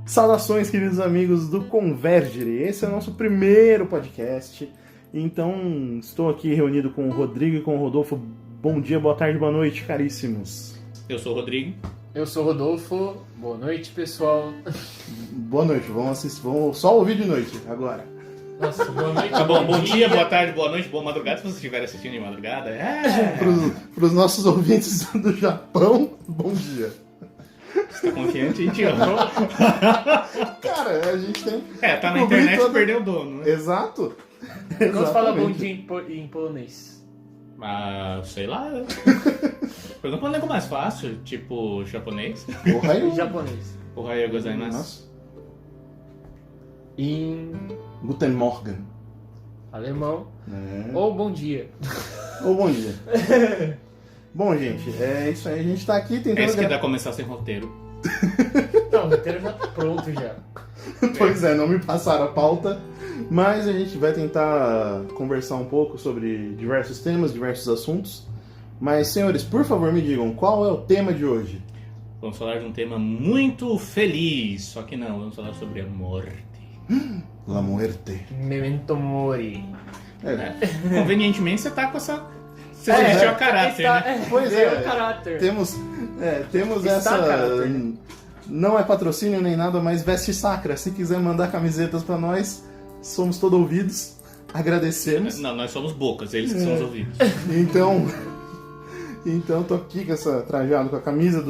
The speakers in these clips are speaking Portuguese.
Saudações, queridos amigos do Convergere. Esse é o nosso primeiro podcast. Então, estou aqui reunido com o Rodrigo e com o Rodolfo. Bom dia, boa tarde, boa noite, caríssimos. Eu sou o Rodrigo. Eu sou o Rodolfo. Boa noite, pessoal. Boa noite, vamos só ouvir de noite agora. Nossa, boa noite. Tá bom, bom dia, boa tarde, boa noite, boa madrugada. Se você estiver assistindo de madrugada, Para os nossos ouvintes do Japão, bom dia. Você tá confiante? A gente ama. Cara, a gente tem... Tá na internet e perdeu o dono, né? Exato. Como fala bom dia em polonês? Sei lá. Pergunta um negócio mais fácil, tipo japonês. Em japonês. Ohayou gozaimasu. Nossa. Em Guten Morgen. alemão. Ou bom dia. Ou bom dia. Bom, gente, é isso aí. A gente tá aqui tentando... É isso que dá começar sem roteiro. Não, o roteiro já tá pronto já. Pois é, não me passaram a pauta, mas a gente vai tentar conversar um pouco sobre diversos temas, diversos assuntos. Mas, senhores, por favor, me digam, qual é o tema de hoje? Vamos falar de um tema muito feliz, só que não, vamos falar sobre a morte. La muerte. Memento mori. Convenientemente você tá com essa... Você vestiu a caráter, né? Pois é. é. O caráter. Temos Está essa... a caráter, né? Não é patrocínio nem nada, mas Veste Sacra. Se quiser mandar camisetas pra nós, somos todo ouvidos. Agradecemos. Não, nós somos bocas, eles que são os ouvidos. Então tô aqui com essa trajado, com a camisa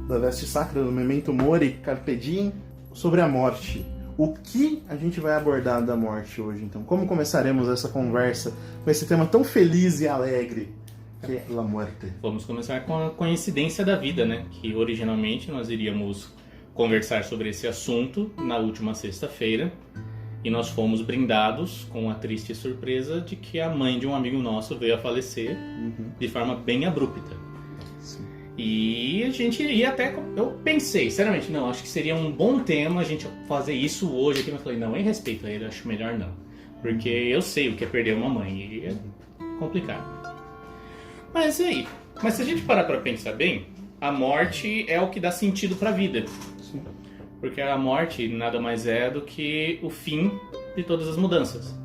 da Veste Sacra, do Memento Mori, Carpe Diem, sobre a morte. O que a gente vai abordar da morte hoje, então? Como começaremos essa conversa com esse tema tão feliz e alegre, que é La Muerte? Vamos começar com a coincidência da vida, né? Que originalmente nós iríamos conversar sobre esse assunto na última sexta-feira e nós fomos brindados com a triste surpresa de que a mãe de um amigo nosso veio a falecer de forma bem abrupta. E a gente iria até... Eu pensei, sinceramente, não, acho que seria um bom tema a gente fazer isso hoje aqui, mas falei, não, em respeito a ele, acho melhor não. Porque eu sei o que é perder uma mãe e é complicado. Mas e aí? Mas se a gente parar pra pensar bem, a morte é o que dá sentido pra vida. Sim. Porque a morte nada mais é do que o fim de todas as mudanças.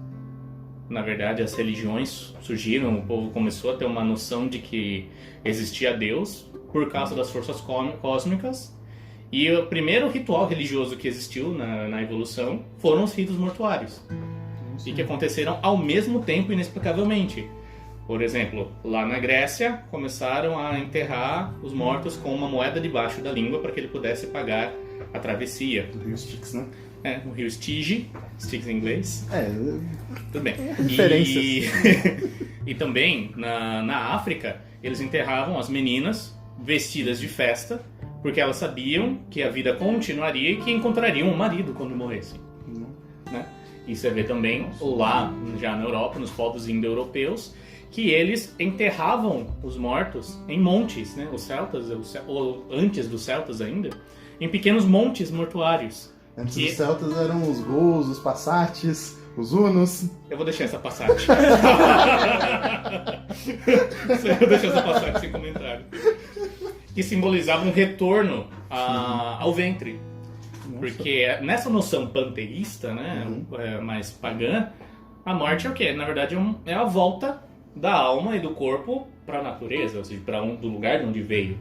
Na verdade, as religiões surgiram, o povo começou a ter uma noção de que existia Deus por causa das forças cósmicas. E o primeiro ritual religioso que existiu na evolução foram os ritos mortuários. E que aconteceram ao mesmo tempo, inexplicavelmente. Por exemplo, lá na Grécia, começaram a enterrar os mortos com uma moeda debaixo da língua para que ele pudesse pagar a travessia. Do Rio Styx, né? O rio Styx, Styx em inglês. Tudo bem. Referências. E também, na África, eles enterravam as meninas vestidas de festa, porque elas sabiam que a vida continuaria e que encontrariam um marido quando morressem. Né? E você vê também lá, já na Europa, nos povos indo-europeus, que eles enterravam os mortos em montes, né? Os celtas, ou antes dos celtas ainda, em pequenos montes mortuários. Antes dos celtas eram os gols, os passates, os hunos. Eu vou deixar essa passagem. Eu vou deixar essa passagem sem comentário. Que simbolizava um retorno ao ventre. Nossa. Porque nessa noção panteísta, né, mais pagã, a morte é o quê? Na verdade é a volta da alma e do corpo para a natureza, ou seja, do lugar de onde veio.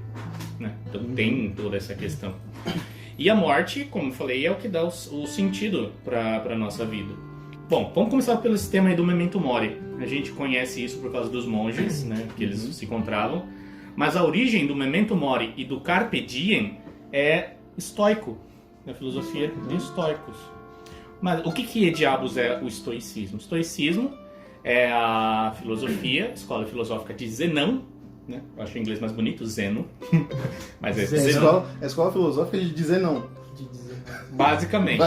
Né? Então tem toda essa questão. E a morte, como eu falei, é o que dá o sentido para a nossa vida. Bom, vamos começar pelo sistema aí do Memento Mori. A gente conhece isso por causa dos monges, né, que eles se encontravam. Mas a origem do Memento Mori e do Carpe Diem é estoico, na filosofia de estoicos. Mas o que diabos é o estoicismo? O estoicismo é a filosofia, escola filosófica de Zenão, né? Eu acho o inglês mais bonito, Zeno. Mas é Zenão. A escola filosófica de dizer não. Basicamente.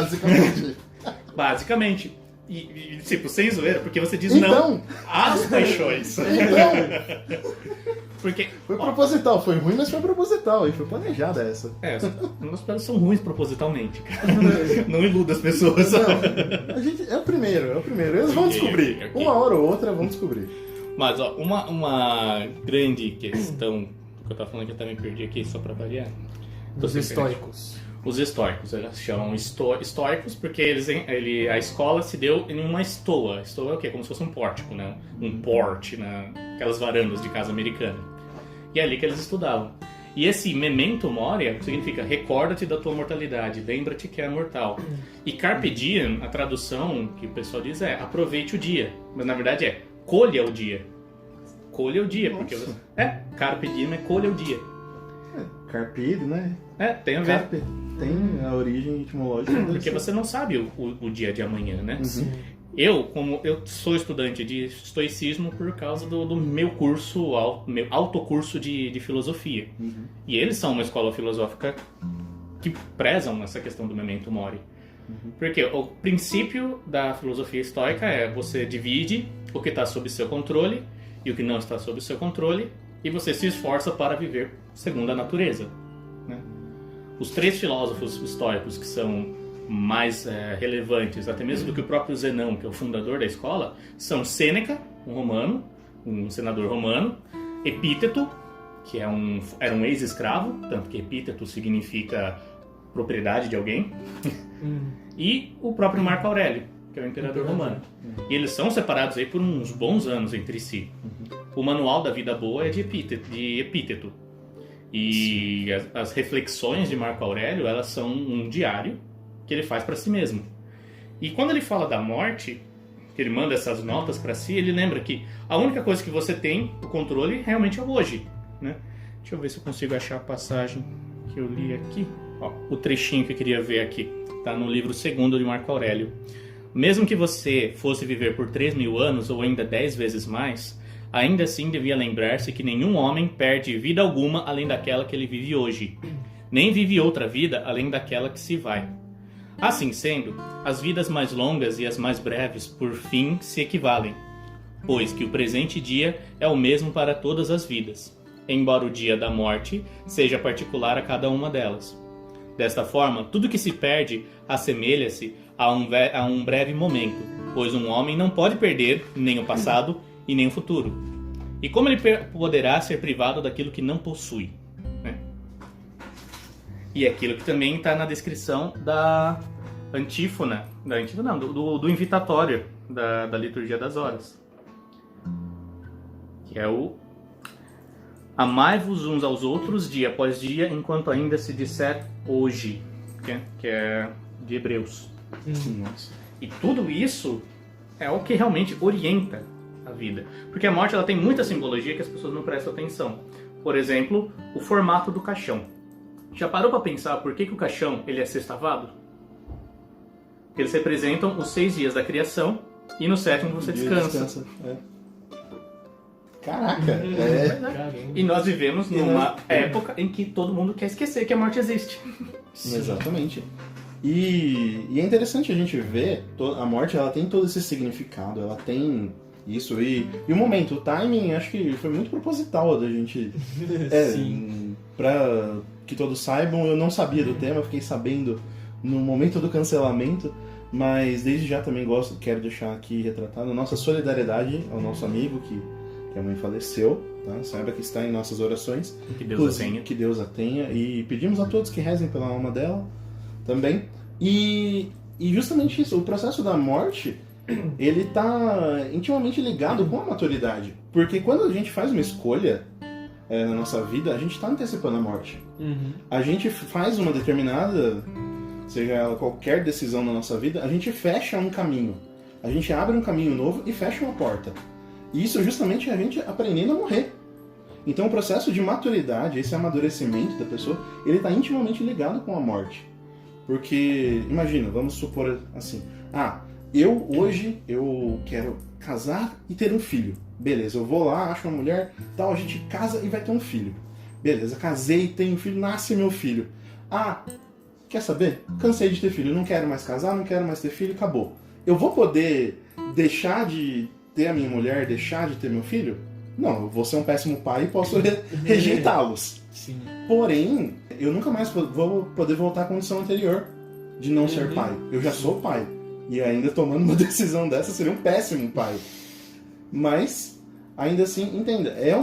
Basicamente. E tipo, sem zoeira, porque você diz não às paixões. Porque, foi proposital, foi ruim, mas foi proposital, e foi planejada essa. Meus planos são ruins propositalmente, cara. Não iluda as pessoas. Não, é o primeiro. Eles vão descobrir. Okay. Uma hora ou outra vão descobrir. Mas, ó, uma grande questão que eu tava falando que eu também perdi aqui, só pra variar. Dos estoicos. os estoicos. Eles chamam estoicos porque a escola se deu em uma estoa. Estoa é o quê? Como se fosse um pórtico, né? Um porte, né? Aquelas varandas de casa americana. E é ali que eles estudavam. E esse memento mori significa recorda-te da tua mortalidade, lembra-te que é mortal. E carpe diem, a tradução que o pessoal diz é aproveite o dia. Mas na verdade é colha o dia. Colha o dia, porque você... carpe diem é colha o dia. Carpe, né? Tem a ver. Carpe tem a origem etimológica. Porque você não sabe o dia de amanhã, né? Uhum. Como eu sou estudante de estoicismo por causa do meu curso, meu autocurso de filosofia. Uhum. E eles são uma escola filosófica que prezam essa questão do memento mori. Uhum. Porque o princípio da filosofia estoica é você divide o que está sob seu controle e o que não está sob seu controle e você se esforça para viver segundo a natureza, né? Os 3 filósofos estoicos que são mais relevantes, até mesmo do que o próprio Zenão, que é o fundador da escola, são Sêneca, um romano, um senador romano, Epíteto, que era um ex-escravo, tanto que Epíteto significa propriedade de alguém, e o próprio Marco Aurélio, que é o imperador romano. E eles são separados aí por uns bons anos entre si. O manual da vida boa é de Epíteto. E as reflexões de Marco Aurélio, elas são um diário que ele faz para si mesmo. E quando ele fala da morte, que ele manda essas notas para si, ele lembra que a única coisa que você tem o controle realmente é o hoje, né? Deixa eu ver se eu consigo achar a passagem que eu li aqui. Ó, o trechinho que eu queria ver aqui. Está no livro 2º de Marco Aurélio. Mesmo que você fosse viver por 3.000 anos ou ainda 10 vezes mais, ainda assim devia lembrar-se que nenhum homem perde vida alguma além daquela que ele vive hoje. Nem vive outra vida além daquela que se vai. Assim sendo, as vidas mais longas e as mais breves, por fim, se equivalem, pois que o presente dia é o mesmo para todas as vidas, embora o dia da morte seja particular a cada uma delas. Desta forma, tudo que se perde assemelha-se a um breve momento, pois um homem não pode perder nem o passado e nem o futuro. E como ele poderá ser privado daquilo que não possui, né? E aquilo que também está na descrição da antífona, do invitatório da liturgia das horas, que é o amai-vos uns aos outros dia após dia, enquanto ainda se disser hoje, que é de Hebreus. Nossa. E tudo isso é o que realmente orienta a vida, porque a morte ela tem muita simbologia que as pessoas não prestam atenção. Por exemplo, o formato do caixão. Já parou para pensar por que o caixão ele é sextavado? Porque eles representam os 6 dias da criação e no 7º você descansa. Caraca! E nós vivemos numa época em que todo mundo quer esquecer que a morte existe. Exatamente. E é interessante a gente ver, a morte ela tem todo esse significado, ela tem isso e o momento, o timing, acho que foi muito proposital da gente. Sim. Pra que todos saibam, eu não sabia do tema, fiquei sabendo no momento do cancelamento, mas desde já também quero deixar aqui retratado a nossa solidariedade ao nosso amigo que a mãe faleceu, tá? Saiba que está em nossas orações. Que Deus a tenha. Que Deus a tenha. E pedimos a todos que rezem pela alma dela também. E justamente isso, o processo da morte, ele está intimamente ligado com a maturidade. Porque quando a gente faz uma escolha na nossa vida, a gente está antecipando a morte. A gente faz uma determinada, seja ela qualquer decisão na nossa vida, a gente fecha um caminho. A gente abre um caminho novo e fecha uma porta. E isso justamente é a gente aprendendo a morrer. Então o processo de maturidade, esse amadurecimento da pessoa, ele está intimamente ligado com a morte. Porque, imagina, vamos supor assim, hoje eu quero casar e ter um filho. Beleza, eu vou lá, acho uma mulher, tal, a gente casa e vai ter um filho. Beleza, casei, tenho um filho, nasce meu filho. Quer saber? Cansei de ter filho, não quero mais casar, não quero mais ter filho, acabou. Eu vou poder deixar de ter a minha mulher, deixar de ter meu filho? Não, eu vou ser um péssimo pai e posso rejeitá-los. Sim. Porém, eu nunca mais vou poder voltar à condição anterior de não ser pai. Eu já sou pai. E ainda tomando uma decisão dessa, seria um péssimo pai. Mas, ainda assim, entenda, é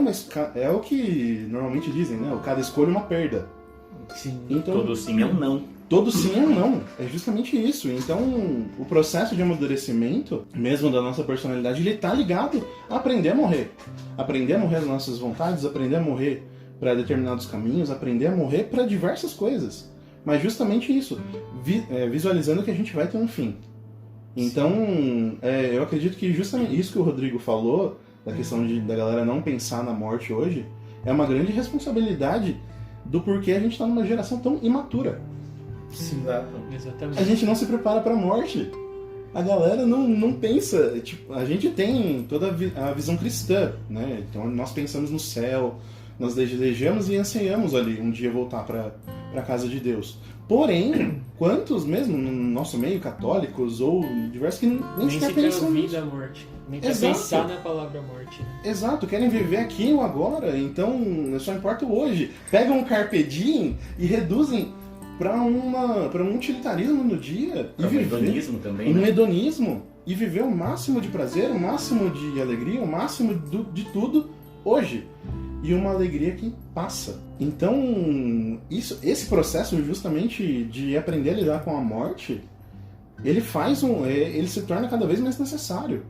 o que normalmente dizem, né? O cada escolha é uma perda. Sim. Então, Todo sim é um não. todo sim é um não. É justamente isso. Então, o processo de amadurecimento, mesmo da nossa personalidade, ele tá ligado a aprender a morrer. Aprender a morrer às nossas vontades, aprender a morrer para determinados caminhos, aprender a morrer para diversas coisas. Mas justamente isso, visualizando que a gente vai ter um fim. Então, eu acredito que justamente isso que o Rodrigo falou, da questão da galera não pensar na morte hoje, é uma grande responsabilidade do porquê a gente está numa geração tão imatura. Sim. Exatamente. A gente não se prepara para a morte. A galera não pensa. Tipo, a gente tem toda a visão cristã, né? Então nós pensamos no céu, nós desejamos e ansiamos ali um dia voltar para a casa de Deus. Porém, quantos mesmo no nosso meio, católicos ou diversos, que nem sequer sequer pensam ouvir nisso. da morte. Nem quer Exato. pensar na palavra morte. Exato, querem viver aqui ou agora, então só importa o hoje. Pegam um carpe diem e reduzem para um utilitarismo no dia e Para o viver hedonismo também, um né? hedonismo e viver o máximo de prazer, o máximo de alegria, o máximo de tudo hoje. E uma alegria que passa. Então, esse processo justamente de aprender a lidar com a morte, ele se torna cada vez mais necessário.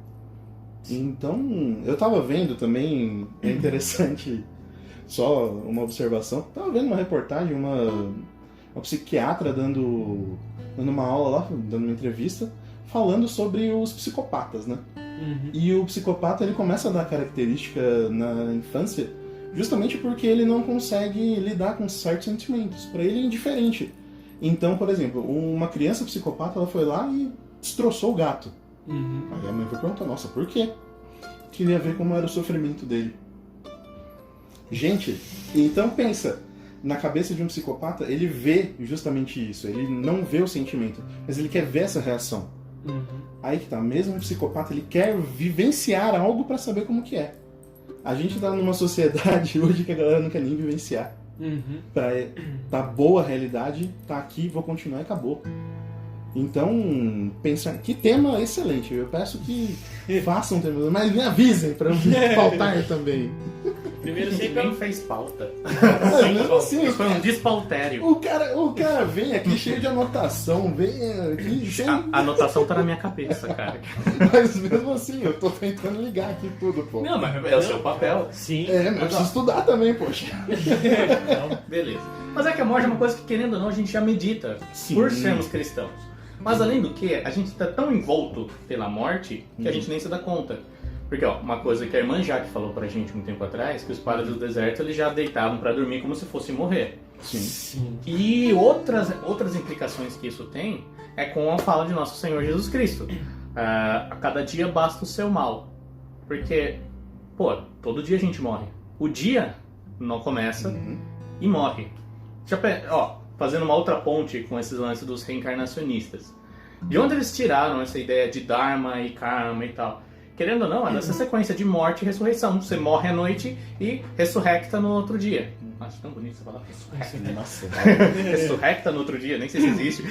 Então, eu tava vendo também, é interessante, só uma observação, tava vendo uma reportagem, uma psiquiatra dando uma aula lá, dando uma entrevista, falando sobre os psicopatas, né? E o psicopata, ele começa a dar característica na infância justamente porque ele não consegue lidar com certos sentimentos. Para ele é indiferente. Então, por exemplo, uma criança psicopata, ela foi lá e destroçou o gato. Aí a mãe foi perguntar, nossa, por quê? Queria ver como era o sofrimento dele. Gente, então pensa, na cabeça de um psicopata, ele vê justamente isso. Ele não vê o sentimento, mas ele quer ver essa reação. Aí que tá, mesmo um psicopata, ele quer vivenciar algo para saber como que é. A gente tá numa sociedade hoje que a galera não quer nem vivenciar. Tá boa a realidade, tá aqui, vou continuar e acabou. Então, pensar, que tema excelente. Eu peço que façam temas, mas me avisem pra não faltar também. Primeiro Você sempre nem fez pauta. Mas mesmo assim, Isso foi um despautério. o cara vem aqui cheio de anotação, vem aqui cheio... A anotação tá na minha cabeça, cara. Mas mesmo assim, eu tô tentando ligar aqui tudo, pô. Não, mas é o seu papel. Sim. Mas eu preciso estudar também, poxa. Beleza. Mas é que a morte é uma coisa que, querendo ou não, a gente já medita. Sim. Por sermos cristãos. Mas além do que, a gente tá tão envolto pela morte que a gente nem se dá conta. Porque, ó, uma coisa que a irmã Jaque falou pra gente um tempo atrás, que os padres do deserto, eles já deitavam pra dormir como se fosse morrer. Sim. E outras implicações que isso tem é com a fala de nosso Senhor Jesus Cristo. A cada dia basta o seu mal. Porque, pô, todo dia a gente morre. O dia não começa e morre. Fazendo uma outra ponte com esses lances dos reencarnacionistas. De onde eles tiraram essa ideia de Dharma e Karma e tal? Querendo ou não, é dessa sequência de morte e ressurreição. Você morre à noite e ressurrecta no outro dia. Acho tão bonito você falar ressurrecta. Nossa, Ressurrecta no outro dia, nem sei se existe.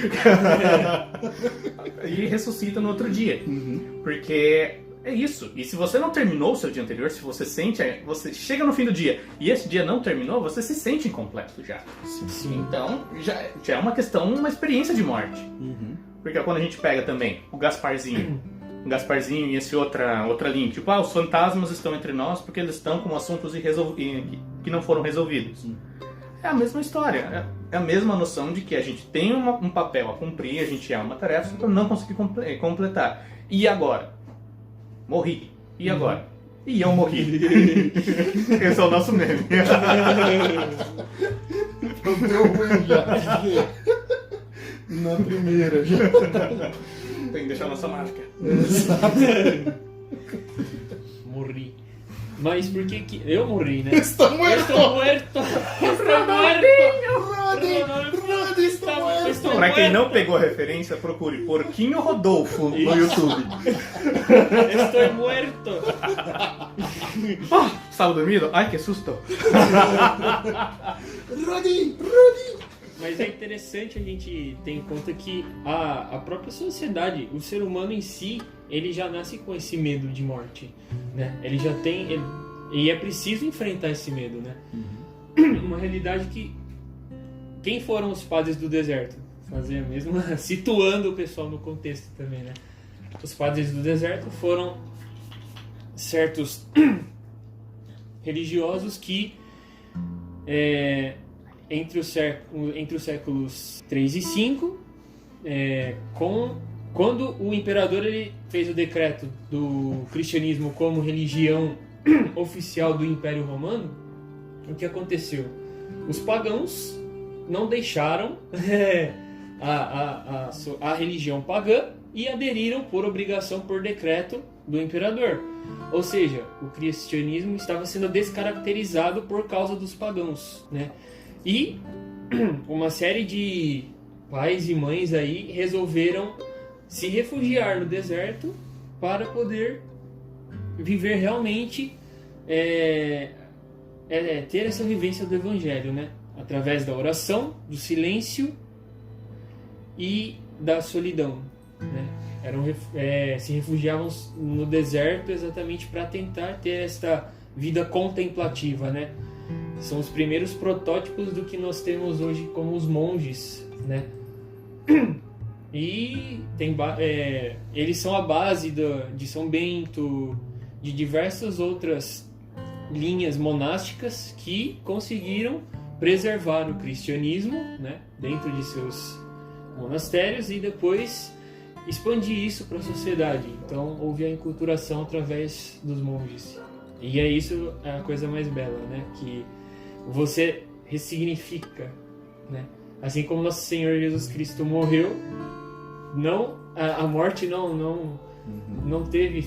E ressuscita no outro dia. Porque é isso. E se você não terminou o seu dia anterior, se você você chega no fim do dia e esse dia não terminou, você se sente incompleto já. Sim. Então, já é uma questão, uma experiência de morte. Porque quando a gente pega também o Gasparzinho e esse outra linha, tipo, os fantasmas estão entre nós porque eles estão com assuntos que não foram resolvidos. É a mesma história, é a mesma noção de que a gente tem um papel a cumprir, a gente é uma tarefa, então não consegui completar. E agora? Morri. E agora? E eu morri. Esse é o nosso meme. deu ruim já. Na primeira já. Tem que deixar a nossa marca. Exato. Morri. Mas por que que... Eu morri, né? Estou muerto! Estou muerto! Estou muerto! Roddy, estou muerto! Estou Pra quem muerto. não pegou a referência, procure Porquinho Rodolfo no YouTube. Estou muerto! Estava dormindo? Ai, que susto! Roddy! Mas é interessante a gente ter em conta que a própria sociedade, o ser humano em si, ele já nasce com esse medo de morte, né? Ele já tem... E é preciso enfrentar esse medo, né? Uma realidade que quem foram os padres do deserto? Fazer a mesma, situando o pessoal no contexto também, né? Os padres do deserto foram certos religiosos que entre os séculos 3 e 5, quando o imperador ele fez o decreto do cristianismo como religião oficial do Império Romano, o que aconteceu? Os pagãos não deixaram a religião pagã e aderiram por obrigação, por decreto do imperador. Ou seja, o cristianismo estava sendo descaracterizado por causa dos pagãos, né? E uma série de pais e mães aí resolveram se refugiar no deserto para poder viver realmente, ter essa vivência do evangelho, né? Através da oração, do silêncio e da solidão, né? Se refugiavam no deserto exatamente para tentar ter esta vida contemplativa, né? São os primeiros protótipos do que nós temos hoje como os monges, né? E eles são a base de São Bento, de diversas outras linhas monásticas que conseguiram preservar o cristianismo, né, dentro de seus monastérios e depois expandir isso para a sociedade. Então houve a enculturação através dos monges. E isso é a coisa mais bela, né, que você ressignifica, né? Assim como nosso Senhor Jesus Cristo morreu, a morte não teve,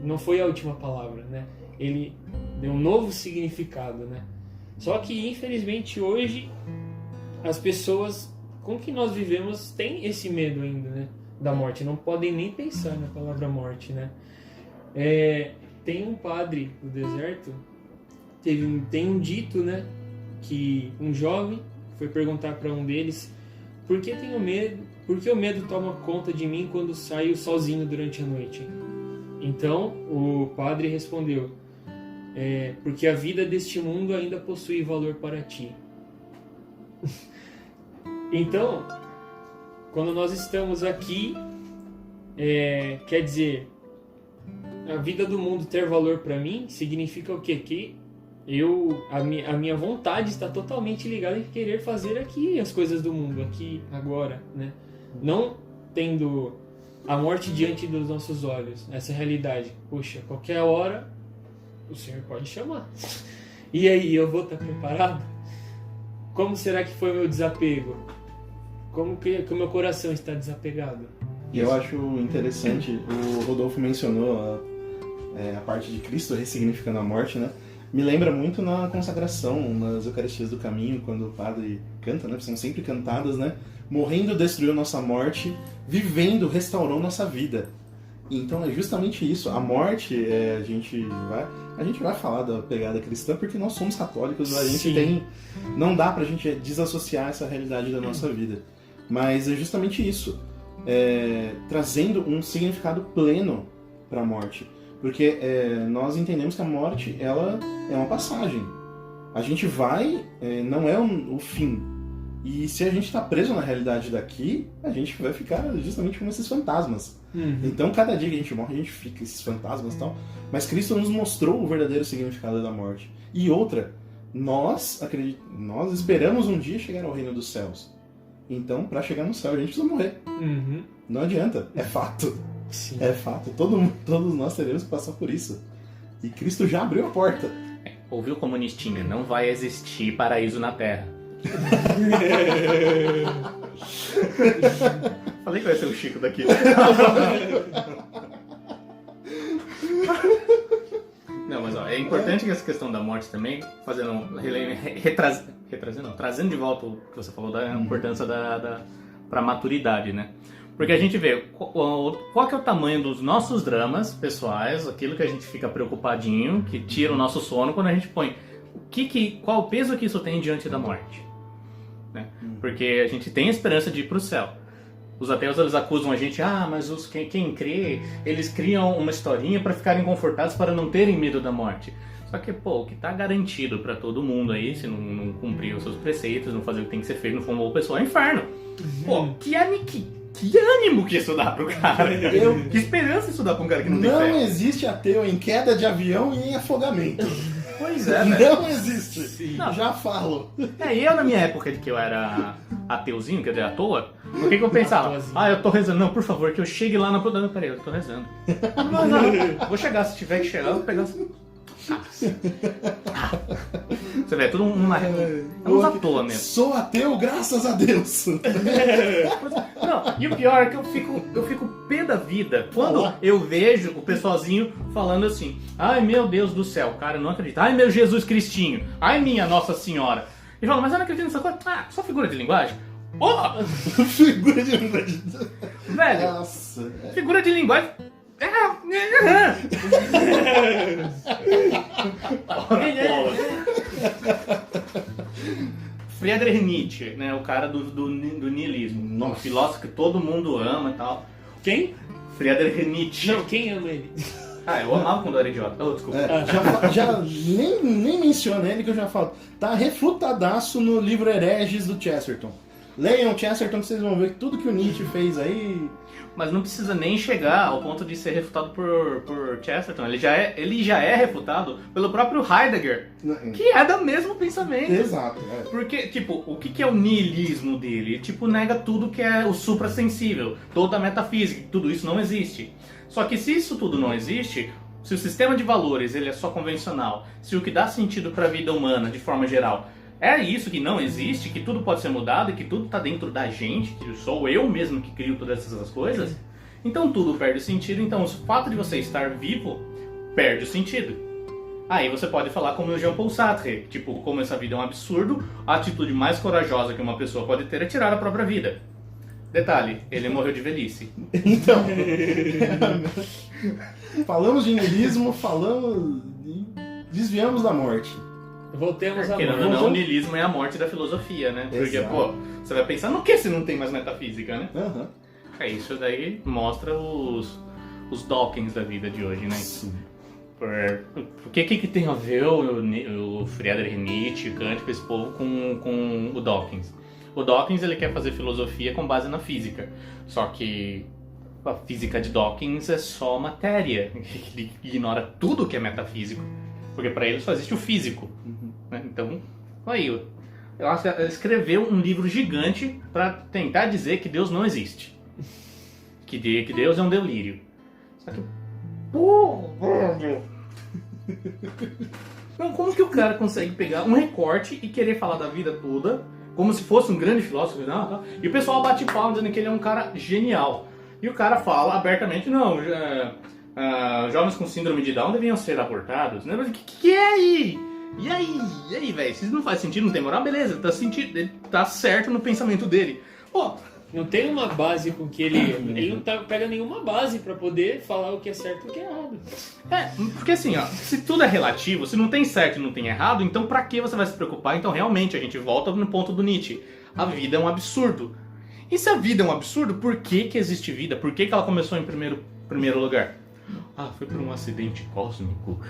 não foi a última palavra, né? Ele deu um novo significado, né? Só que infelizmente hoje as pessoas com que nós vivemos têm esse medo ainda, né, da morte, não podem nem pensar na palavra morte, né? Tem um padre do deserto, tem um dito, né, que um jovem foi perguntar para um deles por que o medo toma conta de mim quando saio sozinho durante a noite. Então o padre respondeu: porque a vida deste mundo ainda possui valor para ti. Então, quando nós estamos aqui, quer dizer, a vida do mundo ter valor para mim significa o quê? Que a minha vontade está totalmente ligada em querer fazer aqui as coisas do mundo, aqui, agora, né? Não tendo a morte diante dos nossos olhos, essa realidade. Puxa, qualquer hora o Senhor pode chamar. E aí, eu vou estar preparado? Como será que foi o meu desapego? Como que o meu coração está desapegado? E eu acho interessante, o Rodolfo mencionou a parte de Cristo ressignificando a morte, né? Me lembra muito na consagração, nas Eucaristias do Caminho, quando o padre canta, né? São sempre cantadas, né? Morrendo destruiu nossa morte, vivendo restaurou nossa vida. Então é justamente isso. A morte, a gente vai falar da pegada cristã porque nós somos católicos, a gente não dá pra gente desassociar essa realidade da nossa vida. Mas é justamente isso, trazendo um significado pleno para a morte. Porque nós entendemos que a morte, ela é uma passagem. A gente vai, não é o fim. E se a gente está preso na realidade daqui, a gente vai ficar justamente como esses fantasmas. Uhum. Então, cada dia que a gente morre, a gente fica esses fantasmas e tal. Mas Cristo nos mostrou o verdadeiro significado da morte. E outra, nós esperamos um dia chegar ao reino dos céus. Então, para chegar no céu, a gente precisa morrer. Uhum. Não adianta, é fato. Sim. É fato, todos nós teremos que passar por isso. E Cristo já abriu a porta. Ouviu, comunistinha? Não vai existir paraíso na Terra. Falei que vai ser o Chico daqui. Não, mas ó, é importante que essa questão da morte também, trazendo de volta o que você falou da importância para a maturidade, né? Porque a gente vê qual que é o tamanho dos nossos dramas pessoais, aquilo que a gente fica preocupadinho, que tira o nosso sono, quando a gente põe qual o peso que isso tem diante da morte, né? Porque a gente tem a esperança de ir para o céu. Os ateus, eles acusam a gente, mas quem crê, eles criam uma historinha para ficarem confortados, para não terem medo da morte. Só que, pô, o que tá garantido pra todo mundo aí, se não cumprir os seus preceitos, não fazer o que tem que ser feito, não for uma boa pessoa, é o inferno. Pô, que ânimo que isso dá pro cara. Que esperança isso dá pra um cara que não tem Não fé. existe ateu em queda de avião e em afogamento. Pois é, velho. Não existe. Não. Já falo. E eu na minha época de que eu era ateuzinho, quer dizer, à toa, o que eu pensava? Ateuzinho. Eu tô rezando. Não, por favor, que eu chegue lá na... Não, peraí, eu tô rezando. Não, vou chegar, se tiver que chegar, eu vou pegar... Você vê, é tudo uma... É uns à toa mesmo. Sou ateu, graças a Deus. Não, e o pior é que eu fico pé da vida quando eu vejo o pessoalzinho falando assim: ai meu Deus do céu, cara, eu não acredito. Ai meu Jesus Cristinho. Ai minha Nossa Senhora. E fala, mas eu não acredito nessa coisa. Só figura de linguagem? Figura de linguagem. Velho, Nossa. figura de linguagem. Friedrich Nietzsche, né, o cara do niilismo, um filósofo que todo mundo ama e tal. Quem? Friedrich Nietzsche. Não, quem ama ele? Eu amava quando eu era idiota. Desculpa. Nem menciona ele que eu já falo. Tá refutadaço no livro Hereges do Chesterton. Leiam Chesterton que vocês vão ver que tudo que o Nietzsche fez aí... Mas não precisa nem chegar ao ponto de ser refutado por Chesterton. Ele já é refutado pelo próprio Heidegger, que é do mesmo pensamento. Exato. Porque, tipo, o que é o niilismo dele? Ele, tipo, nega tudo que é o suprassensível, toda a metafísica, tudo isso não existe. Só que se isso tudo não existe, se o sistema de valores ele é só convencional, se o que dá sentido para a vida humana, de forma geral, é isso que não existe, que tudo pode ser mudado e que tudo está dentro da gente, que sou eu mesmo que crio todas essas coisas, então tudo perde sentido. Então o fato de você estar vivo perde o sentido. Aí você pode falar como o Jean-Paul Sartre, tipo, como essa vida é um absurdo, a atitude mais corajosa que uma pessoa pode ter é tirar a própria vida. Detalhe, ele morreu de velhice. Então, falamos de niilismo, desviamos da morte. Voltemos a Querendo ou morte. não, o niilismo é a morte da filosofia, né? Porque, Exato. pô, você vai pensar no que se não tem mais metafísica, né? Aham. Isso daí mostra os Dawkins da vida de hoje, né? Sim. O que tem a ver o Friedrich Nietzsche, Kant, esse povo com o Dawkins? O Dawkins ele quer fazer filosofia com base na física, só que a física de Dawkins é só matéria, ele ignora tudo que é metafísico, porque para ele só existe o físico. Né? Então, aí, ele escreveu um livro gigante para tentar dizer que Deus não existe, que Deus é um delírio. Só que Não, como que o cara consegue pegar um recorte e querer falar da vida toda como se fosse um grande filósofo, não, e o pessoal bate palma dizendo que ele é um cara genial. E o cara fala abertamente, não, jovens com síndrome de Down deviam ser abortados. Né? Mas o que é aí? E aí, velho? Se não faz sentido, não tem moral, beleza, ele tá certo no pensamento dele. Pô, Não tem uma base com que ele não pega nenhuma base pra poder falar o que é certo e o que é errado. Porque assim, ó, se tudo é relativo, se não tem certo e não tem errado, então pra que você vai se preocupar? Então realmente a gente volta no ponto do Nietzsche. A vida é um absurdo. E se a vida é um absurdo, por que existe vida? Por que ela começou em primeiro lugar? Foi por um acidente cósmico.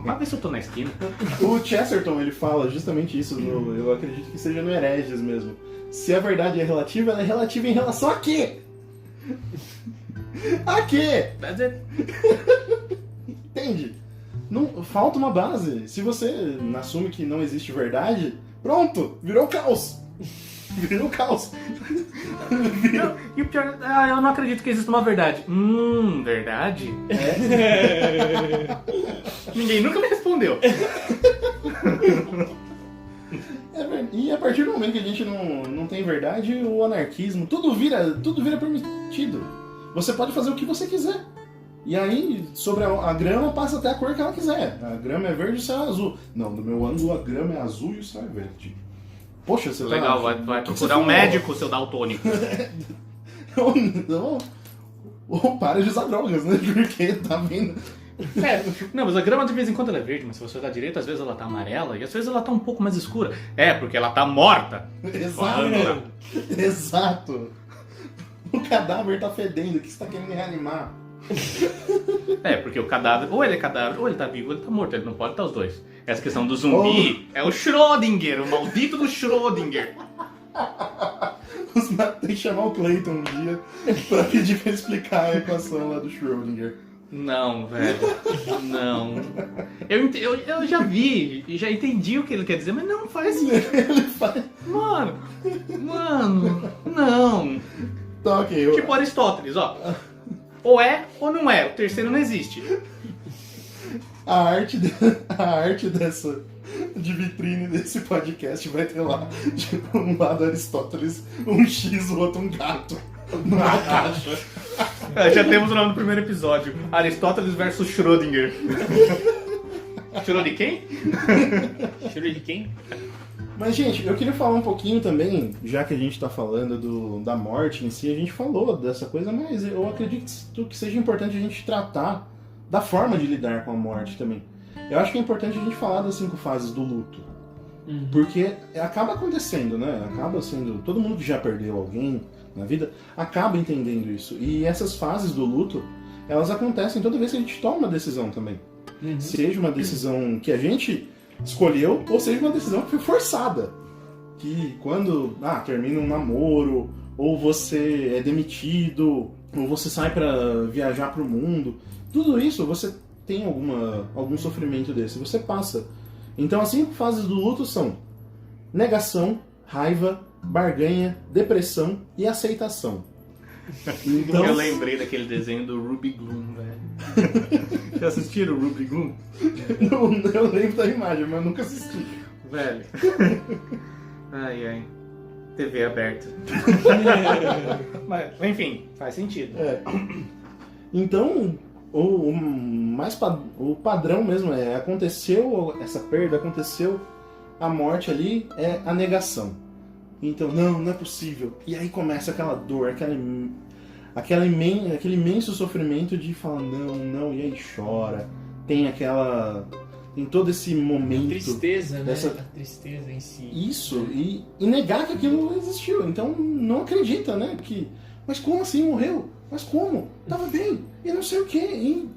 Mas vê se eu tô na esquina. O Chesterton, ele fala justamente isso, eu acredito que seja no Hereges mesmo. Se a verdade é relativa, ela é relativa em relação a quê? A quê? Entende? Não, falta uma base. Se você assume que não existe verdade, pronto, virou caos. Virou caos. E o pior, eu não acredito que exista uma verdade. Verdade? Ninguém nunca me respondeu. E a partir do momento que a gente não tem verdade, o anarquismo, tudo vira permitido. Você pode fazer o que você quiser. E aí, sobre a grama, passa até a cor que ela quiser. A grama é verde e o céu é azul. Não, do meu ângulo, a grama é azul e o céu é verde. Poxa, você Legal, tá... vai procurar um médico, seu daltônico. Ou para de usar drogas, né? Porque tá vendo... Não, mas a grama de vez em quando ela é verde, mas se você olhar direito, às vezes ela tá amarela e às vezes ela tá um pouco mais escura. porque ela tá morta. Exato. Exato. O cadáver tá fedendo, o que você tá querendo reanimar? Porque o cadáver, ou ele é cadáver, ou ele tá vivo, ou ele tá morto, ele não pode estar os dois. Essa questão do zumbi é o Schrödinger, o maldito do Schrödinger. Tem que chamar o Clayton um dia pra pedir pra ele explicar a equação lá do Schrödinger. Não, velho. Não. Eu já vi e já entendi o que ele quer dizer, mas não faz sentido. Ele faz. Mano, não. Tá, ok. Tipo Aristóteles, ó. Ou é ou não é. O terceiro não existe. A arte dessa de vitrine desse podcast vai ter lá, tipo, um lado Aristóteles, um X, o outro um gato. Numa caixa. Já temos o nome do primeiro episódio. Aristóteles versus Schrödinger. Schrödinger de quem? Cheiro de quem? Mas, gente, eu queria falar um pouquinho também, já que a gente tá falando da morte em si, a gente falou dessa coisa, mas eu acredito que seja importante a gente tratar da forma de lidar com a morte também. Eu acho que é importante a gente falar das 5 fases do luto. Porque acaba acontecendo, né? Acaba sendo... Todo mundo que já perdeu alguém na vida acaba entendendo isso. E essas fases do luto, elas acontecem toda vez que a gente toma uma decisão também. Seja uma decisão que a gente escolheu, ou seja uma decisão que foi forçada. Que quando termina um namoro, ou você é demitido, ou você sai pra viajar pro mundo, tudo isso você tem algum sofrimento desse, você passa. Então as 5 fases do luto são negação, raiva, barganha, depressão e aceitação. Então... Eu lembrei daquele desenho do Ruby Gloom, velho. Já assistiram o Ruby Gloom? Eu lembro da imagem, mas eu nunca assisti. Velho. Ai. TV aberta. Mas, enfim, faz sentido. Então, o padrão mesmo aconteceu essa perda, aconteceu a morte ali, é a negação. Então, não é possível. E aí começa aquela dor, aquele imenso sofrimento de falar não, e aí chora. Tem todo esse momento... A tristeza, né? Dessa... A tristeza em si. Isso, e negar que aquilo existiu. Então, não acredita, né? Mas como assim morreu? Mas como? Tava bem, e não sei o quê. E...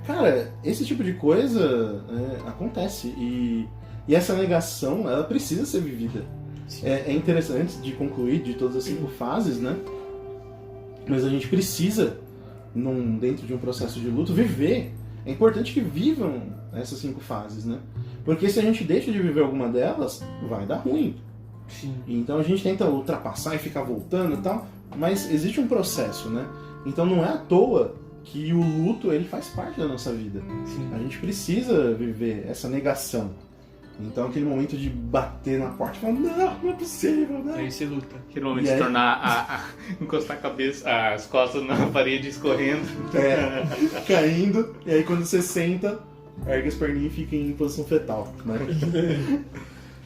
Cara, esse tipo de coisa acontece. E essa negação, ela precisa ser vivida. É interessante, antes de concluir de todas as 5 fases, né? Mas a gente precisa, dentro de um processo de luto, viver. É importante que vivam essas 5 fases, né? Porque se a gente deixa de viver alguma delas, vai dar ruim. Sim. Então a gente tenta ultrapassar e ficar voltando e tal, mas existe um processo, né? Então não é à toa que o luto ele faz parte da nossa vida. Sim. A gente precisa viver essa negação. Então aquele momento de bater na porta e falar, não é possível, né? Aí você luta. Aquele momento de tornar encostar a cabeça, as costas na parede escorrendo. Caindo, e aí quando você senta, ergue as perninhas e fica em posição fetal, né?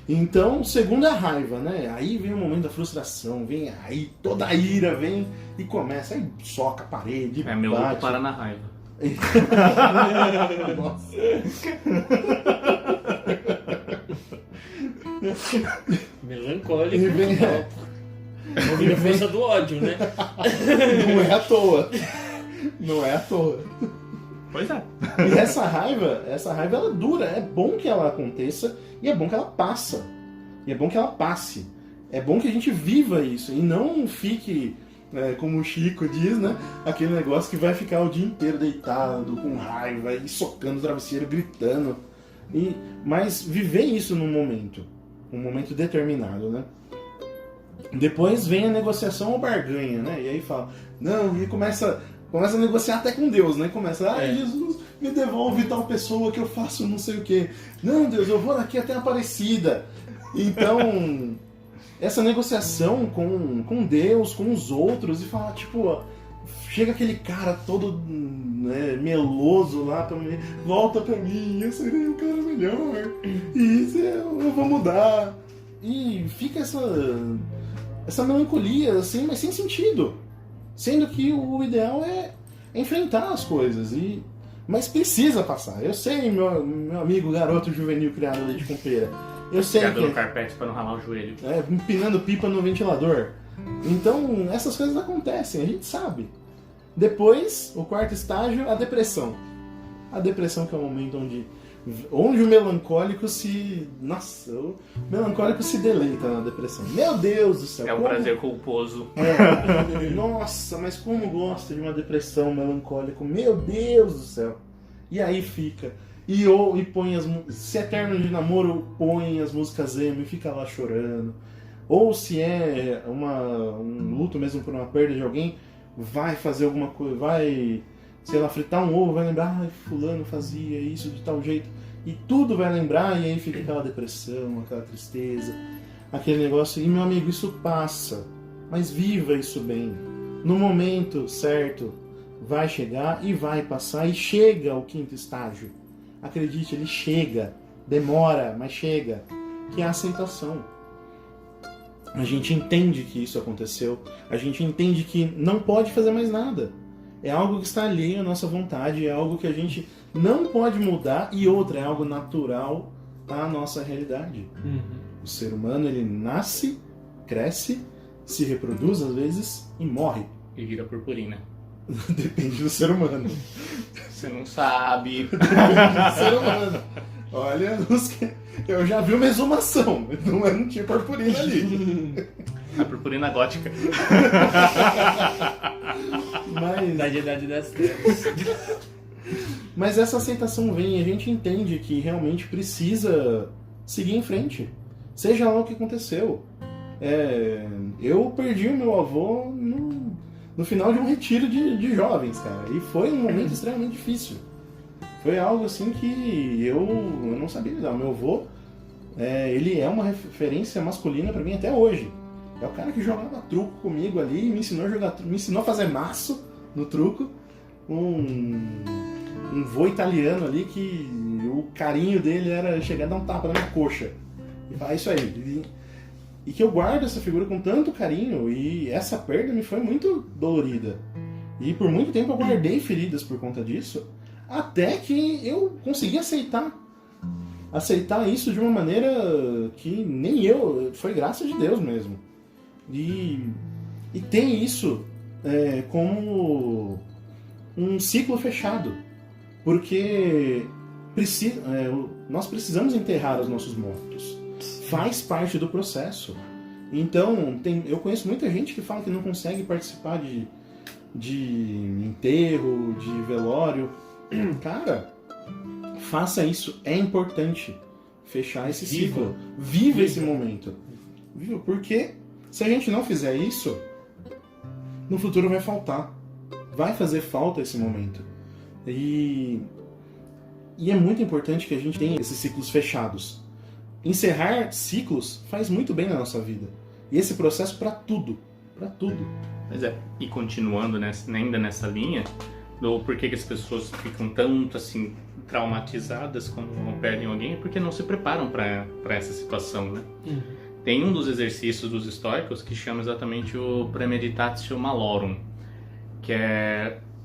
Então, segundo é a raiva, né? Aí vem o momento da frustração, vem aí toda a ira, vem e começa, aí soca a parede, Meu luto bate. para na raiva. Nossa. Melancólico. E vem, Ouvindo a força do ódio, né? não é à toa. Não é à toa. Pois é. E essa raiva ela dura. É bom que ela aconteça e é bom que ela passe. E é bom que ela passe. É bom que a gente viva isso e não fique, como o Chico diz, né? Aquele negócio que vai ficar o dia inteiro deitado, com raiva, e socando o travesseiro, gritando. Mas viver isso num momento. Um momento determinado, né? Depois vem a negociação ou barganha, né? E aí fala, não, e começa a negociar até com Deus, né? Começa, Jesus, me devolve tal pessoa que eu faço não sei o quê. Não, Deus, eu vou daqui até Aparecida. Então, essa negociação com Deus, com os outros, e falar, tipo, chega aquele cara todo meloso lá pra mim, volta pra mim, eu serei um cara melhor, e eu vou mudar. E fica essa melancolia, assim, mas sem sentido. Sendo que o ideal é enfrentar as coisas, mas precisa passar. Eu sei, meu amigo garoto juvenil criado leite com pera. Eu sei Criador que no carpete para não ralar o joelho. empinando pipa no ventilador. Então, essas coisas acontecem, a gente sabe. Depois, o quarto estágio, a depressão. A depressão que é o momento onde o melancólico se... Nossa, o melancólico se deleita na depressão. Meu Deus do céu. É um prazer culposo. Nossa, mas como gosta de uma depressão melancólica. Meu Deus do céu. E aí fica. E põe se é término de namoro, põe as músicas emo e fica lá chorando. Ou se é um luto mesmo por uma perda de alguém, vai fazer alguma coisa, vai, sei lá, fritar um ovo, vai lembrar, fulano fazia isso de tal jeito. E tudo vai lembrar, e aí fica aquela depressão, aquela tristeza, aquele negócio. E, meu amigo, isso passa. Mas viva isso bem. No momento certo, vai chegar e vai passar. E chega ao quinto estágio. Acredite, ele chega. Demora, mas chega. Que é a aceitação. A gente entende que isso aconteceu. A gente entende que não pode fazer mais nada. É algo que está alheio à nossa vontade. É algo que a gente não pode mudar. E outra, é algo natural à nossa realidade. O ser humano, ele nasce, cresce, se reproduz às vezes e morre. E vira purpurina. Depende do ser humano. Você não sabe. Depende do ser humano. Olha, eu já vi uma exumação. Não tinha purpurina ali. A purpurina gótica. Da Idade das Trevas. Mas essa aceitação vem e a gente entende que realmente precisa seguir em frente. Seja lá o que aconteceu. Eu perdi o meu avô no final de um retiro de jovens, cara. E foi um momento extremamente difícil. Foi algo assim que eu não sabia lidar. O meu avô, ele é uma referência masculina pra mim até hoje. É o cara que jogava truco comigo ali, me ensinou a jogar truco, me ensinou a fazer maço no truco. Um vô italiano ali que o carinho dele era chegar a dar um tapa na minha coxa. E falar isso aí. E que eu guardo essa figura com tanto carinho, e essa perda me foi muito dolorida. E por muito tempo eu guardei feridas por conta disso, até que eu consegui aceitar isso de uma maneira que nem eu, foi graça de Deus mesmo. E tem isso como um ciclo fechado, porque nós precisamos enterrar os nossos mortos. Faz parte do processo. Então, eu conheço muita gente que fala que não consegue participar de enterro, de velório. Cara, faça isso. É importante fechar esse ciclo. Viva esse momento. Viva, porque se a gente não fizer isso, no futuro vai faltar. Vai fazer falta esse momento. E é muito importante que a gente tenha esses ciclos fechados. Encerrar ciclos faz muito bem na nossa vida. E esse processo para tudo. Para tudo. Pois é. E continuando ainda nessa linha, do porquê que as pessoas ficam tanto assim traumatizadas quando perdem alguém, é porque não se preparam para essa situação, né? Tem um dos exercícios dos estoicos que chama exatamente o premeditatio malorum, que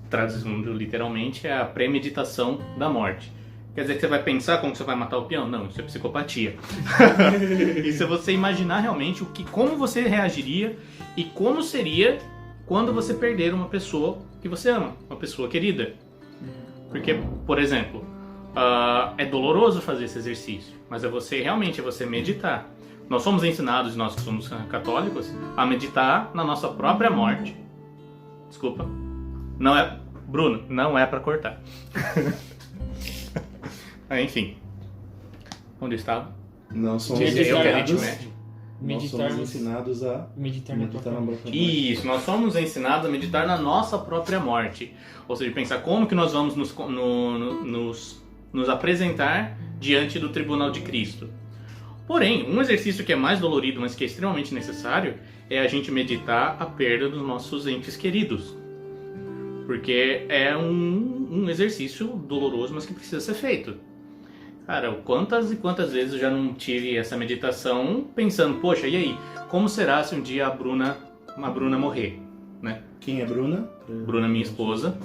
traduzindo literalmente, é a premeditação da morte. Quer dizer que você vai pensar como você vai matar o peão? Não, isso é psicopatia. Isso é você imaginar realmente como você reagiria e como seria quando você perder uma pessoa que você ama, uma pessoa querida. Porque, por exemplo, é doloroso fazer esse exercício, mas é você meditar. Nós somos ensinados, nós que somos católicos, a meditar na nossa própria morte. Desculpa. Não é... Bruno, não é pra cortar. Enfim. Onde eu estava? Não somos ensinados a meditar na própria morte. Isso, nós somos ensinados a meditar na nossa própria morte. Ou seja, pensar como que nós vamos nos apresentar diante do tribunal de Cristo. Porém, um exercício que é mais dolorido, mas que é extremamente necessário, é a gente meditar a perda dos nossos entes queridos. Porque é um exercício doloroso, mas que precisa ser feito. Cara, quantas e quantas vezes eu já não tive essa meditação pensando, poxa, e aí? Como será se um dia a Bruna morrer? Né? Quem é Bruna? Bruna, minha esposa.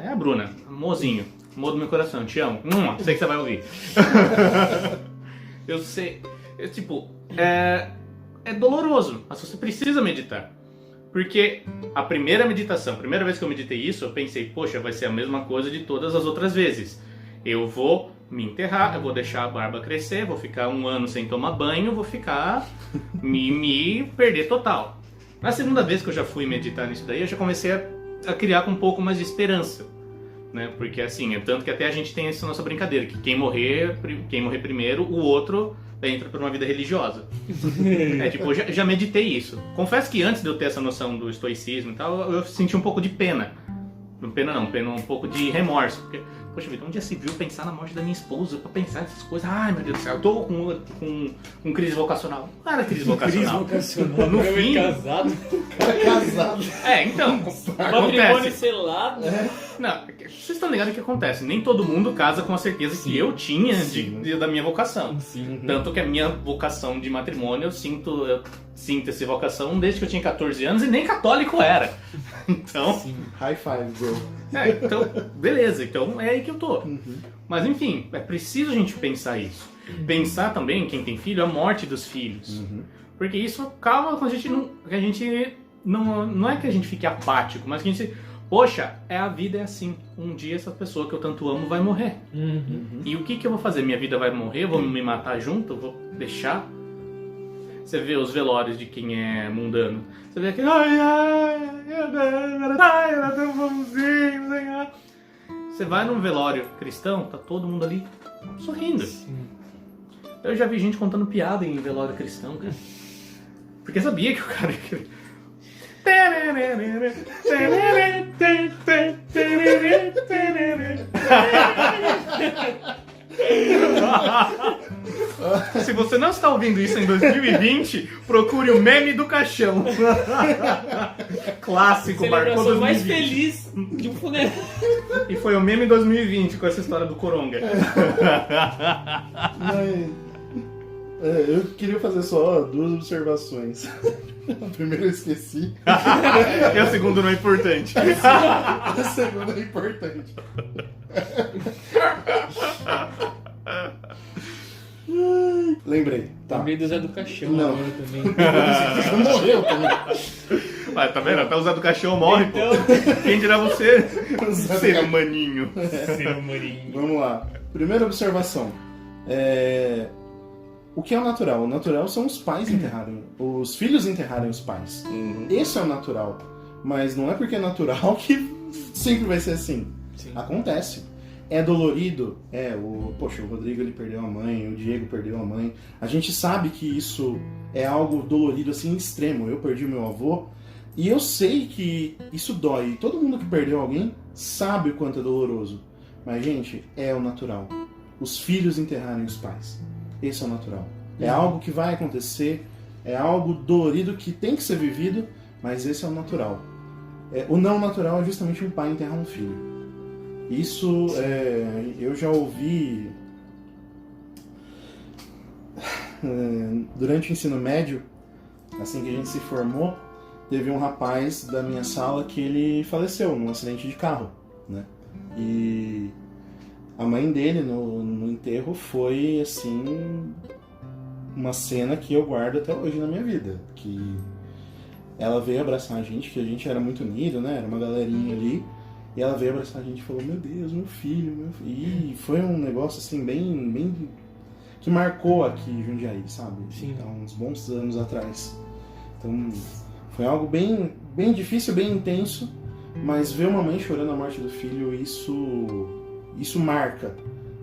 É a Bruna, mozinho. Amor do meu coração, te amo. Sei que você vai ouvir. Eu sei. É doloroso, mas você precisa meditar. Porque a primeira meditação, a primeira vez que eu meditei isso, eu pensei, poxa, vai ser a mesma coisa de todas as outras vezes. Eu vou me enterrar, eu vou deixar a barba crescer, vou ficar 1 ano sem tomar banho, vou ficar... me perder total. Na segunda vez que eu já fui meditar nisso daí, eu já comecei a criar com um pouco mais de esperança. Né? Porque assim, é tanto que até a gente tem essa nossa brincadeira, que quem morrer primeiro, o outro entra por uma vida religiosa. Eu já meditei isso. Confesso que antes de eu ter essa noção do estoicismo e tal, eu senti um pouco de pena. Um pouco de remorso. Porque, poxa vida, onde já se viu pensar na morte da minha esposa pra pensar nessas coisas? Ai, meu Deus do céu, eu tô com crise vocacional. Não era crise vocacional. No fim... casado. Casado. Então, Patrimônio acontece. selado. Não, vocês estão ligados o que acontece. Nem todo mundo casa com a certeza que eu tinha da minha vocação. Sim. Tanto que a minha vocação de matrimônio, eu sinto essa vocação desde que eu tinha 14 anos e nem católico era. Então, High five, bro. então beleza, então é aí que eu tô. Mas enfim, é preciso a gente pensar isso. Pensar também, quem tem filho, a morte dos filhos. Porque isso acaba com a gente não é que a gente fique apático, mas que a gente... Poxa, a vida é assim. Um dia essa pessoa que eu tanto amo vai morrer. E o que eu vou fazer? Minha vida vai morrer? Eu vou me matar junto? Eu vou deixar? Você vê os velórios de quem é mundano. Você vê aquele... Era tão bonzinho. Você vai num velório cristão, tá todo mundo ali sorrindo. Eu já vi gente contando piada em velório cristão, cara. Porque sabia que o cara... Se você não está ouvindo isso em 2020, procure o meme do caixão. Clássico, marcou Celebração mais 2020. feliz de um funeral. E foi o meme 2020 com essa história do Coronga. Eu queria fazer só 2 observações. A primeira eu esqueci. E a segunda não é importante. A segunda é importante. Lembrei. Tá. Lembrei do Zé do Caixão Não. agora também. Morreu também. Vai, tá vendo? Até o Zé do Caixão morre, Então... pô. Quem dirá você? Zé do Ser Caixão. humaninho. Seu maninho. Vamos lá. Primeira observação. O que é o natural? O natural são os pais enterrarem, os filhos enterrarem os pais. Esse é o natural. Mas não é porque é natural que sempre vai ser assim. Sim. Acontece. É dolorido? Poxa, o Rodrigo ele perdeu a mãe, o Diego perdeu a mãe. A gente sabe que isso é algo dolorido assim extremo. Eu perdi o meu avô e eu sei que isso dói. Todo mundo que perdeu alguém sabe o quanto é doloroso. Mas, gente, é o natural. Os filhos enterrarem os pais. Esse é o natural. É algo que vai acontecer, é algo dolorido que tem que ser vivido, mas esse é o natural. O não natural é justamente um pai enterrar um filho. Isso eu já ouvi durante o ensino médio, assim que a gente se formou, teve um rapaz da minha sala que ele faleceu num acidente de carro, né? E a mãe dele no enterro foi assim uma cena que eu guardo até hoje na minha vida, que ela veio abraçar a gente, que a gente era muito unido, né? Era uma galerinha ali. E ela veio abraçar a gente e falou, meu Deus, meu filho. E foi um negócio assim, bem que marcou aqui em Jundiaí, sabe? Sim. Então, uns bons anos atrás. Então, foi algo bem difícil, bem intenso. Mas ver uma mãe chorando a morte do filho, isso marca.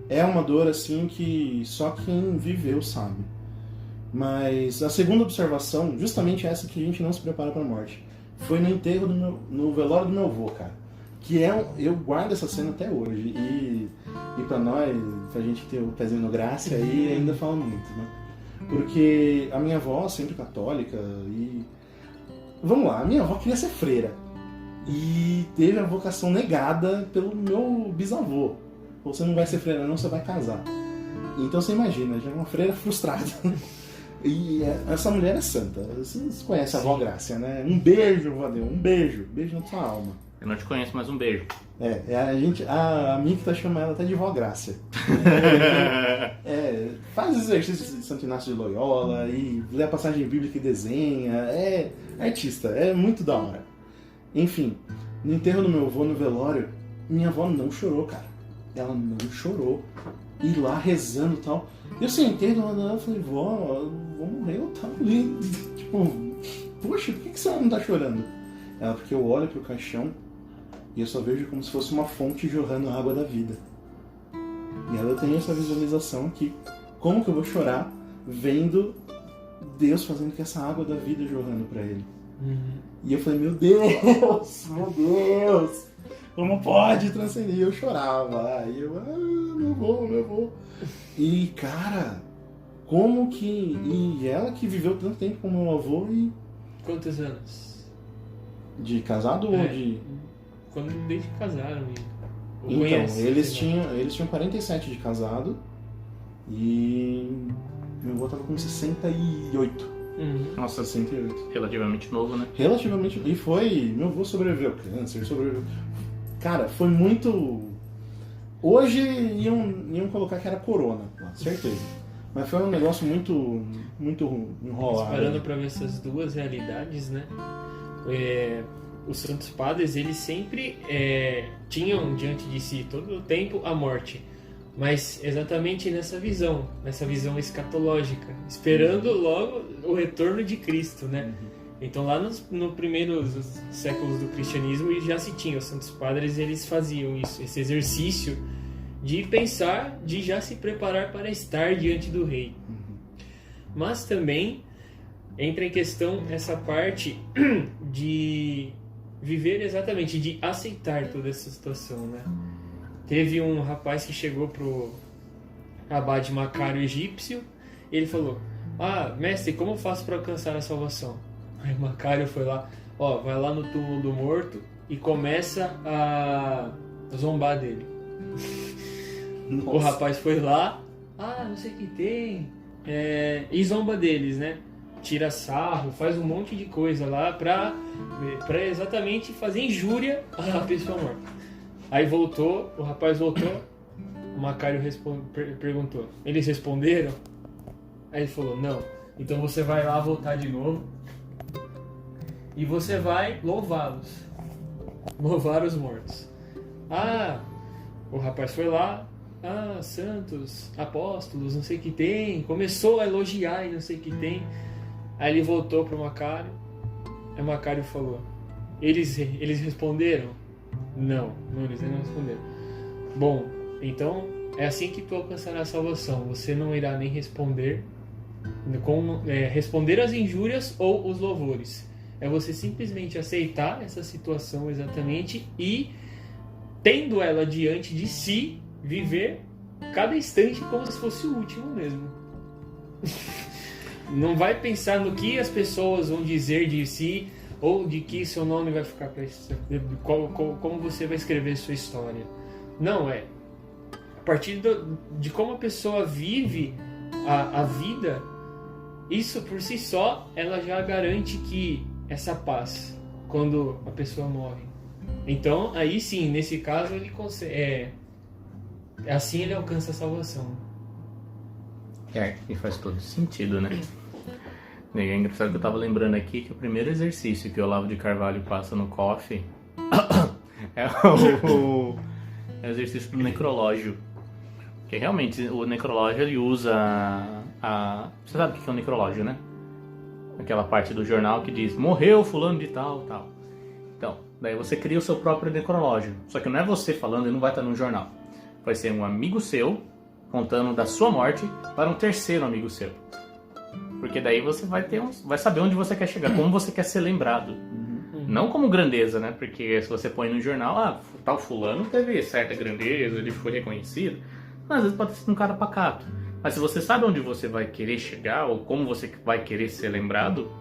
É uma dor assim que só quem viveu sabe. Mas a segunda observação, justamente essa que a gente não se prepara para a morte, foi no enterro no velório do meu avô, cara. Que eu guardo essa cena até hoje. E pra nós, pra gente ter o pezinho no Graça, aí ainda fala muito, né? Porque a minha avó, sempre católica, e... Vamos lá, a minha avó queria ser freira. E teve a vocação negada pelo meu bisavô. Você não vai ser freira não, você vai casar. Então você imagina, já é uma freira frustrada. E essa mulher é santa. Vocês conhecem a avó Grácia, né? Um beijo, Vadeu, um beijo. Beijo na sua alma. Eu não te conheço, mas um beijo. A Micta chama ela até de vó Grácia. Faz exercícios de Santo Inácio de Loyola e lê a passagem bíblica e desenha. É artista, é muito da hora. Enfim, no enterro do meu avô, no velório, minha avó não chorou, cara. Ela não chorou. E lá rezando e tal. Eu sentei do lado dela e falei, vó morreu, tá ali. Tipo, poxa, por que a senhora não tá chorando? Ela, porque eu olho pro caixão e eu só vejo como se fosse uma fonte jorrando água da vida. E ela tem essa visualização que, como que eu vou chorar vendo Deus fazendo que essa água da vida jorrando pra ele? E eu falei, meu Deus, como pode transcender? Eu chorava, e eu, meu avô. E, cara, como que... E ela que viveu tanto tempo com meu avô e... Quantos anos? De casado ou de... Desde que casaram. Então, eles tinham 47 de casado e meu avô tava com 68. Nossa, 68. Relativamente novo, né? Relativamente. E foi... Meu avô sobreviveu ao câncer, sobreviveu... Cara, foi muito... Hoje iam colocar que era corona, certeza. Mas foi um negócio muito enrolado. Parando pra ver essas duas realidades, né? Os santos padres, eles sempre tinham diante de si todo o tempo a morte, mas exatamente nessa visão escatológica, esperando logo o retorno de Cristo, né? Então lá nos primeiros séculos do cristianismo já se tinha, os santos padres, eles faziam isso, esse exercício de pensar, de já se preparar para estar diante do rei. Mas também entra em questão essa parte de viver exatamente, de aceitar toda essa situação, né? Teve um rapaz que chegou pro abade Macário egípcio e ele falou, mestre, como eu faço para alcançar a salvação? Aí o Macário foi lá, vai lá no túmulo do morto e começa a zombar dele. Nossa. O rapaz foi lá, não sei o que tem, e zomba deles, né? Tira sarro, faz um monte de coisa lá pra exatamente fazer injúria à pessoa morta. Aí o rapaz voltou, o Macário perguntou, eles responderam? Aí ele falou, não, então você vai lá voltar de novo e você vai louvá-los, louvar os mortos. O rapaz foi lá, santos, apóstolos, não sei o que tem, começou a elogiar e não sei o que tem. Aí ele voltou para o Macário, aí o Macário falou, eles responderam? Não, eles não responderam. Bom, então é assim que tu alcançarás a salvação, você não irá nem responder responder as injúrias ou os louvores. É você simplesmente aceitar essa situação exatamente e, tendo ela diante de si, viver cada instante como se fosse o último mesmo. Não vai pensar no que as pessoas vão dizer de si ou de que seu nome vai ficar como você vai escrever sua história. Não, a partir de como a pessoa vive a vida, isso por si só ela já garante que essa paz quando a pessoa morre. Então aí sim, nesse caso ele consegue, assim ele alcança a salvação. E faz todo sentido, né? É engraçado que eu tava lembrando aqui que o primeiro exercício que o Olavo de Carvalho passa no Coffee é o exercício do necrológio. Porque realmente o necrológio ele usa Você sabe o que é um necrológio, né? Aquela parte do jornal que diz morreu fulano de tal, tal. Então, daí você cria o seu próprio necrológio. Só que não é você falando e não vai estar no jornal. Vai ser um amigo seu contando da sua morte para um terceiro amigo seu. Porque daí você vai saber onde você quer chegar, como você quer ser lembrado. Não como grandeza, né? Porque se você põe no jornal, tal fulano teve certa grandeza, ele foi reconhecido. Mas às vezes pode ser um cara pacato. Mas se você sabe onde você vai querer chegar, ou como você vai querer ser lembrado,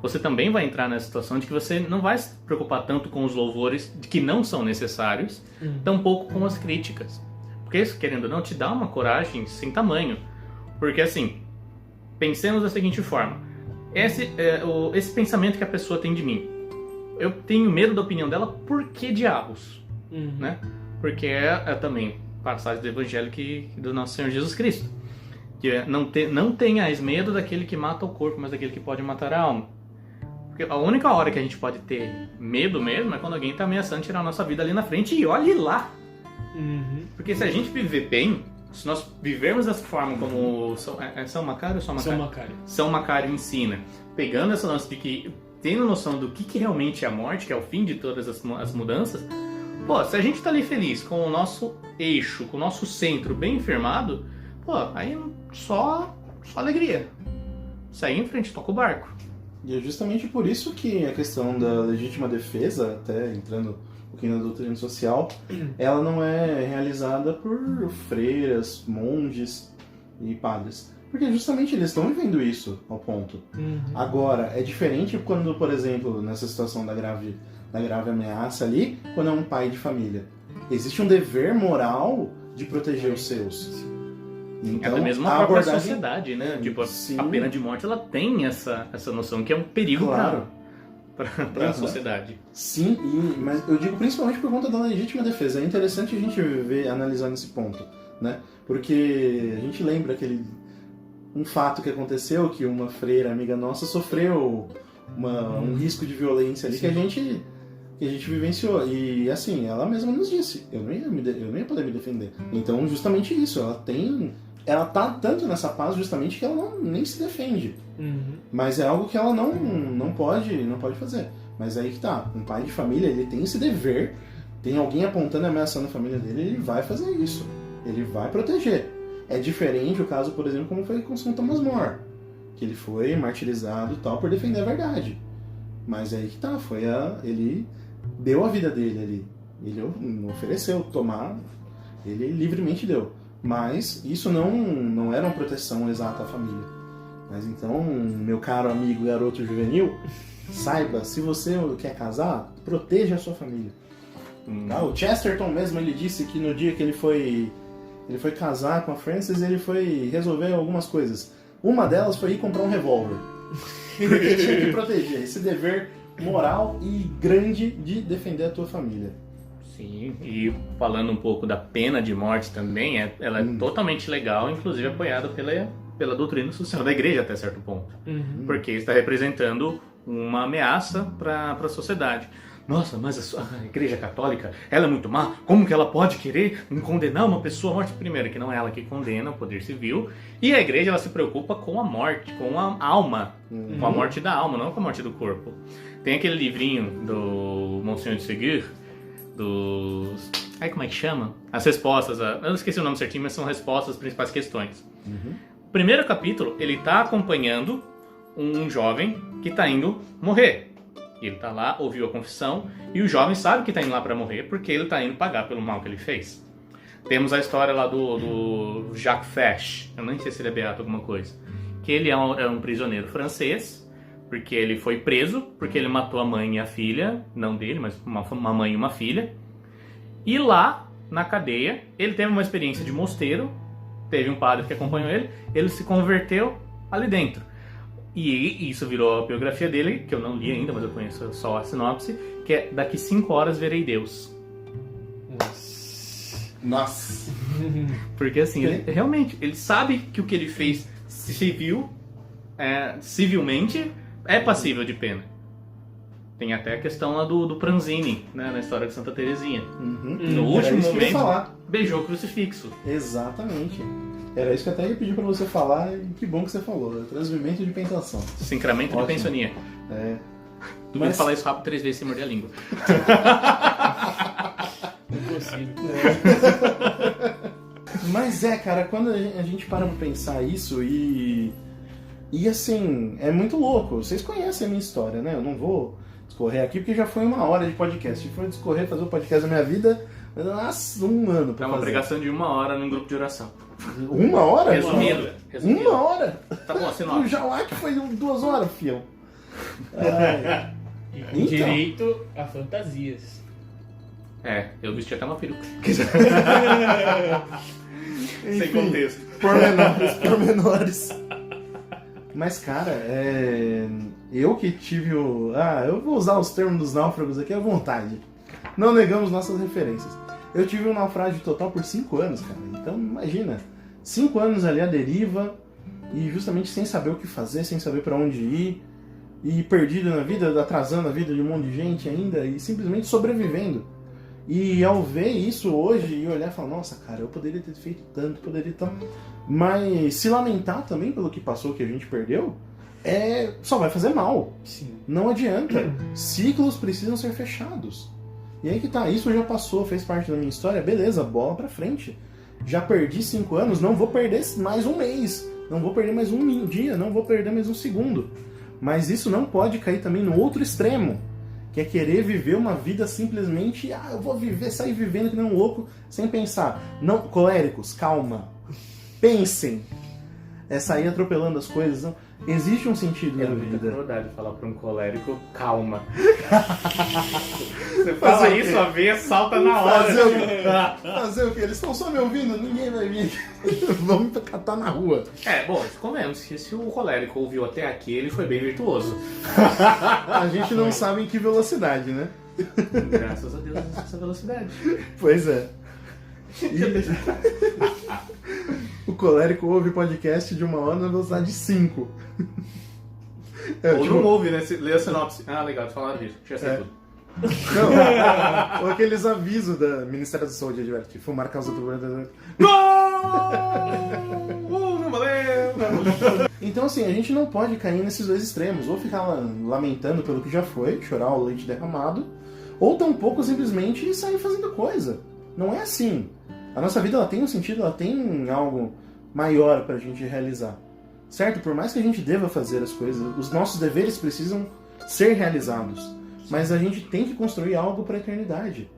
você também vai entrar nessa situação de que você não vai se preocupar tanto com os louvores que não são necessários, tampouco com as críticas. Porque isso, querendo ou não, te dá uma coragem sem tamanho. Porque assim, pensemos da seguinte forma. Esse pensamento que a pessoa tem de mim. eu tenho medo da opinião dela, por que diabos? Uhum. Né? Porque é também passagem do Evangelho do nosso Senhor Jesus Cristo. Que é, não tenhais medo daquele que mata o corpo, mas daquele que pode matar a alma. Porque a única hora que a gente pode ter medo mesmo é quando alguém está ameaçando tirar a nossa vida ali na frente, e olhe lá. Uhum. Porque se a gente viver bem, se nós vivermos dessa forma como São Macário ou São Macário? São Macário. São Macário ensina, pegando essa nossa de que tendo noção do que realmente é a morte, que é o fim de todas as mudanças, pô, se a gente tá ali feliz com o nosso eixo, com o nosso centro bem firmado, pô, aí só alegria. Segue em frente, toca o barco. E é justamente por isso que a questão da legítima defesa, até entrando um pouquinho na doutrina social, ela não é realizada por freiras, monges e padres. Porque justamente eles estão vivendo isso ao ponto. Uhum. Agora, é diferente quando, por exemplo, nessa situação da grave ameaça ali, quando é um pai de família. Existe um dever moral de proteger os seus. Então, Até mesmo a própria sociedade, né? Tipo, Sim. a pena de morte, ela tem essa noção que é um perigo Claro. para a sociedade. Sim, mas eu digo principalmente por conta da legítima defesa. É interessante a gente analisar nesse ponto, né? Porque a gente lembra um fato que aconteceu, que uma freira amiga nossa sofreu um risco de violência ali que a gente vivenciou. E assim, ela mesma nos disse, eu não ia poder me defender. Então, justamente isso, ela tá tanto nessa paz justamente que ela nem se defende. Uhum. Mas é algo que ela não pode fazer. Mas aí que tá, um pai de família, ele tem esse dever, tem alguém apontando e ameaçando a família dele, ele vai fazer isso. Ele vai proteger. É diferente o caso, por exemplo, como foi com São Thomas More, que ele foi martirizado e tal por defender a verdade. Mas aí que tá, ele deu a vida dele ali. Ele não ofereceu tomar, ele livremente deu. Mas isso não era uma proteção exata à família. Mas então, meu caro amigo garoto juvenil, saiba, se você quer casar, proteja a sua família. Tá? O Chesterton mesmo, ele disse que no dia que ele foi casar com a Frances, ele foi resolver algumas coisas. Uma delas foi ir comprar um revólver. Porque tinha que proteger, esse dever moral e grande de defender a tua família. Sim, e falando um pouco da pena de morte também, ela é totalmente legal, inclusive apoiada pela doutrina social da igreja até certo ponto. Uhum. Porque está representando uma ameaça para a sociedade. Nossa, mas a igreja católica, ela é muito má, como que ela pode querer condenar uma pessoa à morte? Primeiro, que não é ela que condena, o poder civil, e a igreja ela se preocupa com a morte, com a alma, com a morte da alma, não com a morte do corpo. Tem aquele livrinho do Monsenhor de Seguir, como é que chama? As respostas, eu não esqueci o nome certinho, mas são respostas às principais questões. O primeiro capítulo, ele está acompanhando um jovem que está indo morrer. Ele está lá, ouviu a confissão, e o jovem sabe que está indo lá para morrer porque ele está indo pagar pelo mal que ele fez. Temos a história lá do Jacques Fesch, eu nem sei se ele é beato alguma coisa, que ele é um prisioneiro francês, porque ele foi preso, porque ele matou a mãe e a filha, não dele, mas uma mãe e uma filha. E lá, na cadeia, ele teve uma experiência de mosteiro, teve um padre que acompanhou ele se converteu ali dentro. E isso virou a biografia dele, que eu não li ainda, mas eu conheço só a sinopse, que é Daqui 5 horas verei Deus. Nossa! Porque assim, realmente, ele sabe que o que ele fez civilmente é passível de pena. Tem até a questão lá do Pranzini, né, na história de Santa Teresinha. No último momento, beijou o crucifixo. Exatamente. Era isso que eu até ia pedir pra você falar, e que bom que você falou. Transvimento de pensação. Sincramento de pensionia. Duvido falar isso rápido 3 vezes sem morder a língua. Não consigo. Mas cara, quando a gente para pra pensar isso e assim, é muito louco. Vocês conhecem a minha história, né? Eu não vou discorrer aqui porque já foi 1 hora de podcast. Se for discorrer, fazer o podcast da minha vida, vai dar 1 ano pra É uma fazer. pregação de 1 hora num grupo de oração. 1 hora? Resumido. 1 hora? Tá bom, assim, O Jalá que foi 2 horas, fião. E com Então. direito a fantasias. Eu vesti até uma peruca. Sem Enfim, contexto. Pormenores. Mas, cara, eu que tive o... eu vou usar os termos dos náufragos aqui à vontade. Não negamos nossas referências. Eu tive um naufrágio total por 5 anos, cara. Então, imagina. 5 anos ali à deriva e justamente sem saber o que fazer, sem saber pra onde ir. E perdido na vida, atrasando a vida de um monte de gente ainda e simplesmente sobrevivendo. E ao ver isso hoje e olhar e falar, nossa, cara, eu poderia ter feito tanto, poderia ter... Mas se lamentar também pelo que passou, que a gente perdeu, só vai fazer mal. Sim. Não adianta. Ciclos precisam ser fechados. E aí que tá, isso já passou, fez parte da minha história, beleza, bola pra frente. Já perdi 5 anos, não vou perder mais um mês, não vou perder mais um dia, não vou perder mais um segundo. Mas isso não pode cair também no outro extremo, que é querer viver uma vida simplesmente, eu vou viver, sair vivendo que nem um louco, sem pensar. Não, coléricos, calma. Pensem. É sair atropelando as coisas, não. Existe um sentido É na muita vida. crueldade falar pra um colérico, calma. Você fala o quê? isso, a veia salta na hora. Fazer o quê? Eles estão só me ouvindo? Ninguém vai vir. Vamos catar na rua. Bom, convenhamos que se o colérico ouviu até aqui, ele foi bem virtuoso. A gente não sabe em que velocidade, né? Graças a Deus, essa velocidade. Pois é. O colérico ouve podcast de 1 hora na velocidade 5. Ou não ouve, né? Lê a sinopse. Ah, legal, te falaram disso. Já sei tudo. Não, ou aqueles avisos da Ministério da Saúde adverte. Fumar causa do... Não valeu! Então assim, a gente não pode cair nesses dois extremos. Ou ficar lamentando pelo que já foi, chorar o leite derramado, ou tampouco simplesmente sair fazendo coisa. Não é assim. A nossa vida ela tem um sentido, ela tem algo maior pra gente realizar. Certo? Por mais que a gente deva fazer as coisas, os nossos deveres precisam ser realizados. Mas a gente tem que construir algo para a eternidade.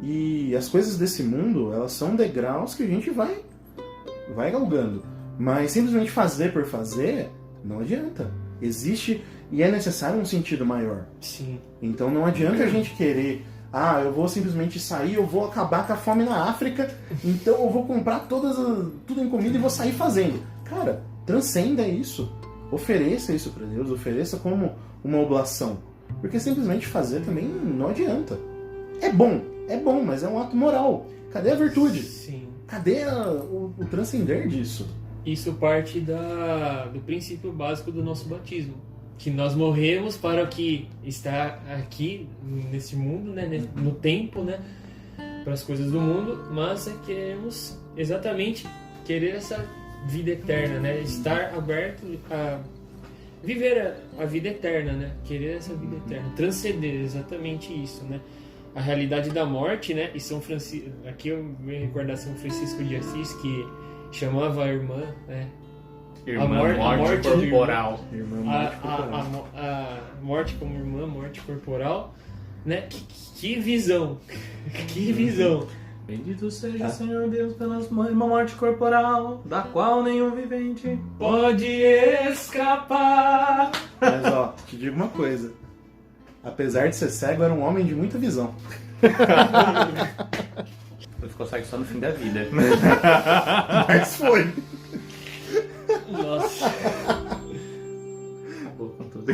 E as coisas desse mundo, elas são degraus que a gente vai galgando. Mas simplesmente fazer por fazer, não adianta. Existe e é necessário um sentido maior. Sim. Então não adianta a gente querer, eu vou simplesmente sair, eu vou acabar com a fome na África, então eu vou comprar tudo em comida e vou sair fazendo. Cara, transcenda isso. Ofereça isso para Deus, ofereça como uma oblação. Porque simplesmente fazer também não adianta. É bom, mas é um ato moral. Cadê a virtude? Sim. Cadê o transcender disso? Isso parte do princípio básico do nosso batismo. Que nós morremos para que estar aqui nesse mundo, né, no tempo, né, para as coisas do mundo, mas queremos exatamente querer essa vida eterna, né, estar aberto a viver a vida eterna, né, querer essa vida eterna, transcender exatamente isso, né, a realidade da morte, né, e São Francisco, aqui eu venho recordar São Francisco de Assis que chamava a irmã, né, Irmã, a morte corporal. a morte como irmã, morte corporal, né? Que visão! Que visão! Bendito seja Senhor Deus pelas mãos, uma morte corporal, da qual nenhum vivente Pode escapar! Mas ó, te digo uma coisa. Apesar de ser cego, era um homem de muita visão. Ele ficou cego só no fim da vida. Mas foi. Nossa! Acabou com tudo.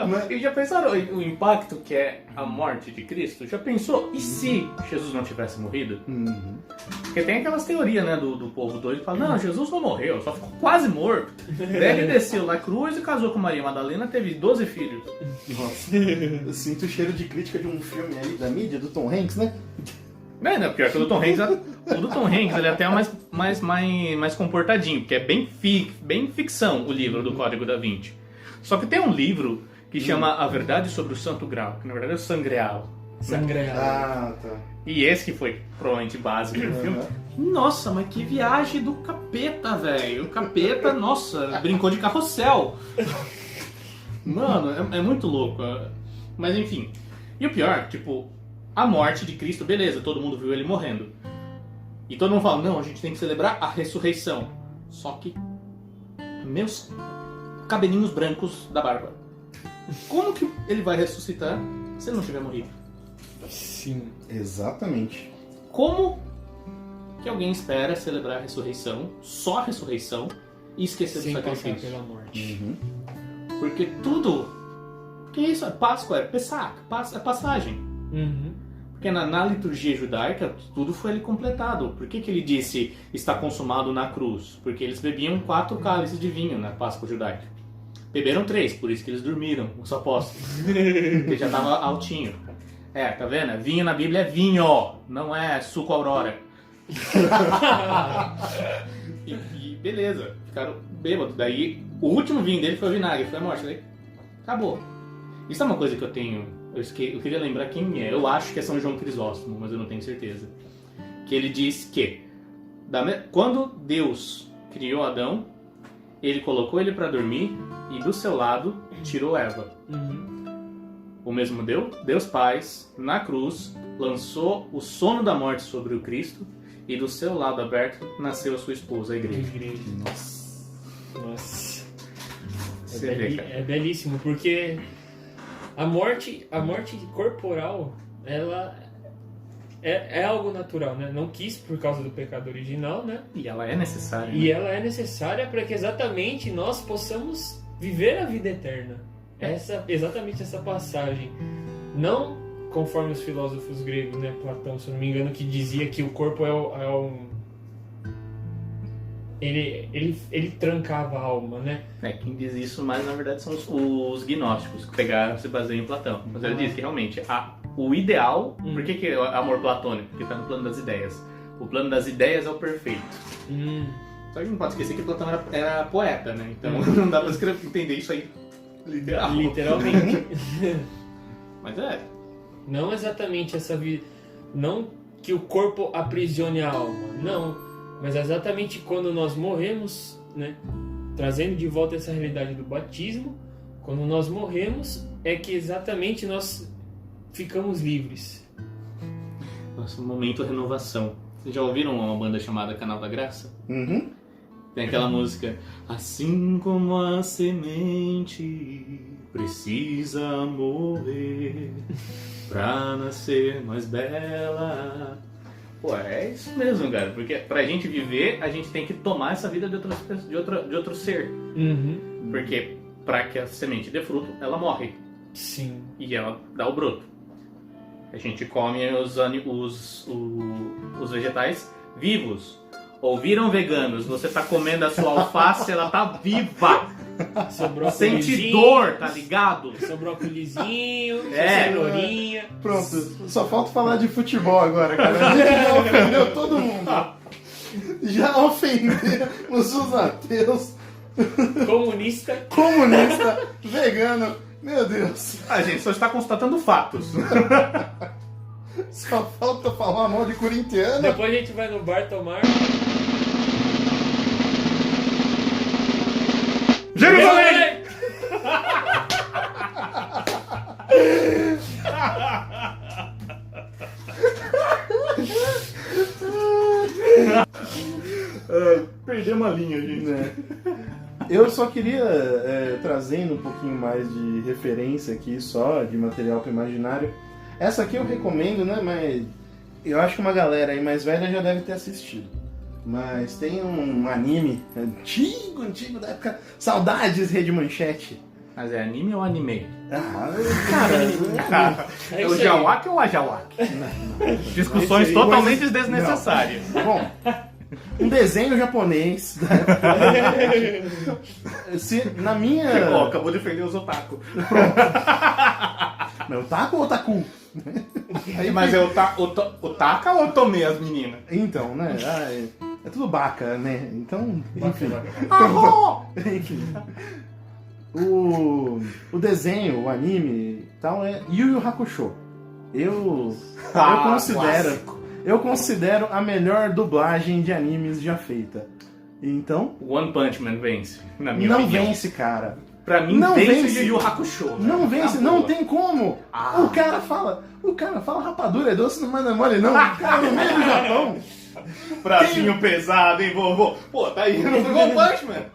Mas, e já pensaram o impacto que é a morte de Cristo? Já pensou? E se Jesus não tivesse morrido? Uhum. Porque tem aquelas teorias, né, do povo doido que fala, não, Jesus não morreu, só ficou quase morto. Daí ele desceu na cruz e casou com Maria Madalena, teve 12 filhos. Nossa, eu sinto o cheiro de crítica de um filme aí da mídia, do Tom Hanks, né? Não, pior que o do Tom Hanks, ele é até mais comportadinho, porque é bem ficção o livro do Código da Vinci. Só que tem um livro que chama A Verdade sobre o Santo Grau, que na verdade é o Sangreal. Sangreado. Tá. E esse que foi provavelmente básico no filme. Nossa, mas que viagem do capeta, velho. O capeta, nossa, brincou de carrossel. Mano, é muito louco. Mas enfim. E o pior, tipo, a morte de Cristo, beleza, todo mundo viu ele morrendo. E todo mundo fala, não, a gente tem que celebrar a ressurreição. Só que meus cabelinhos brancos da barba. Como que ele vai ressuscitar se ele não tiver morrido? Sim. Exatamente. Como que alguém espera celebrar a ressurreição, só a ressurreição, e esquecer do Sem passar sacrifício. pela morte. Uhum. Porque tudo... Que isso? É Páscoa, é Pessach, é passagem. Uhum. Porque na liturgia judaica, tudo foi ali completado. Por que ele disse está consumado na cruz? Porque eles bebiam 4 cálices de vinho na Páscoa judaica. Beberam 3, por isso que eles dormiram, os apóstolos. Porque já estava altinho. Tá vendo? Vinho na Bíblia é vinho, não é suco Aurora. e beleza, ficaram bêbados. Daí, o último vinho dele foi o vinagre, foi a morte. Daí, acabou. Isso é uma coisa que eu tenho... Eu queria lembrar quem é. Eu acho que é São João Crisóstomo, mas eu não tenho certeza. Que ele diz que quando Deus criou Adão, ele colocou ele para dormir e do seu lado tirou Eva. O mesmo Deus Pai, na cruz, lançou o sono da morte sobre o Cristo e do seu lado aberto nasceu a sua esposa, a igreja. Nossa. Você vê, cara. É belíssimo, porque a morte corporal, ela é algo natural, né? Não quis por causa do pecado original, né? E ela é necessária. E ela é necessária para que exatamente nós possamos viver a vida eterna. Exatamente essa passagem. Não conforme os filósofos gregos, né? Platão, se eu não me engano, que dizia que o corpo é um... Ele trancava a alma, né? Quem diz isso mais, na verdade, são os gnósticos, que pegaram, se baseiam em Platão. Mas ele diz que realmente o ideal... Por que é amor platônico? Porque está no plano das ideias. O plano das ideias é o perfeito. Só que não pode esquecer que Platão era poeta, né? Então não dá pra entender isso aí literalmente. Mas Não exatamente essa vida... Não que o corpo aprisione a alma. Não. Mas exatamente quando nós morremos, né? Trazendo de volta essa realidade do batismo, quando nós morremos, é que exatamente nós ficamos livres. Nosso momento renovação. Vocês já ouviram uma banda chamada Canal da Graça? Uhum. Tem aquela música: assim como a semente precisa morrer pra nascer mais bela. Pô, é isso mesmo, cara. Porque pra gente viver, a gente tem que tomar essa vida de outro ser. Porque pra que a semente dê fruto, ela morre. Sim. E ela dá o broto. A gente come os vegetais vivos. Ouviram, veganos? Você tá comendo a sua alface, ela tá viva. Sente dor, tá ligado? Seu brócolizinho, sua cenourinha. Pronto, só falta falar de futebol agora, cara. A gente já ofendeu todo mundo. Já ofendemos os ateus, Comunista. vegano. Meu Deus. A gente só está constatando fatos. Só falta falar mal de corintiano. Depois a gente vai no bar tomar. Jerusalém! Perdemos a linha, gente. Eu só queria, trazendo um pouquinho mais de referência aqui, só de material para imaginário. Essa aqui eu recomendo, né? Mas eu acho que uma galera aí mais velha já deve ter assistido. Mas tem um anime antigo da época. Saudades, Rede Manchete. Mas é anime ou anime? Cara, É o Jawak ou a Jawak? Discussões totalmente desnecessárias. Bom, um desenho japonês da época. Na minha. Acabou de ofender os otaku. Meu, otaku ou otaku? Aí, mas é otaka ou tomei as meninas? Então, né? É tudo baca, né? Então, enfim. Enfim. O desenho, o anime tal é Yu Yu Hakusho. Eu considero a melhor dublagem de animes já feita. Então, One Punch Man vence, na minha não opinião. vence, cara. Pra mim, Não vence vence. Yu Yu Hakusho. Não vence, não tem como. O cara fala rapadura é doce, não manda mole não. O cara no meio do Japão. Bracinho pesado, hein, vovô? Pô, tá aí, não foi One Punch Man.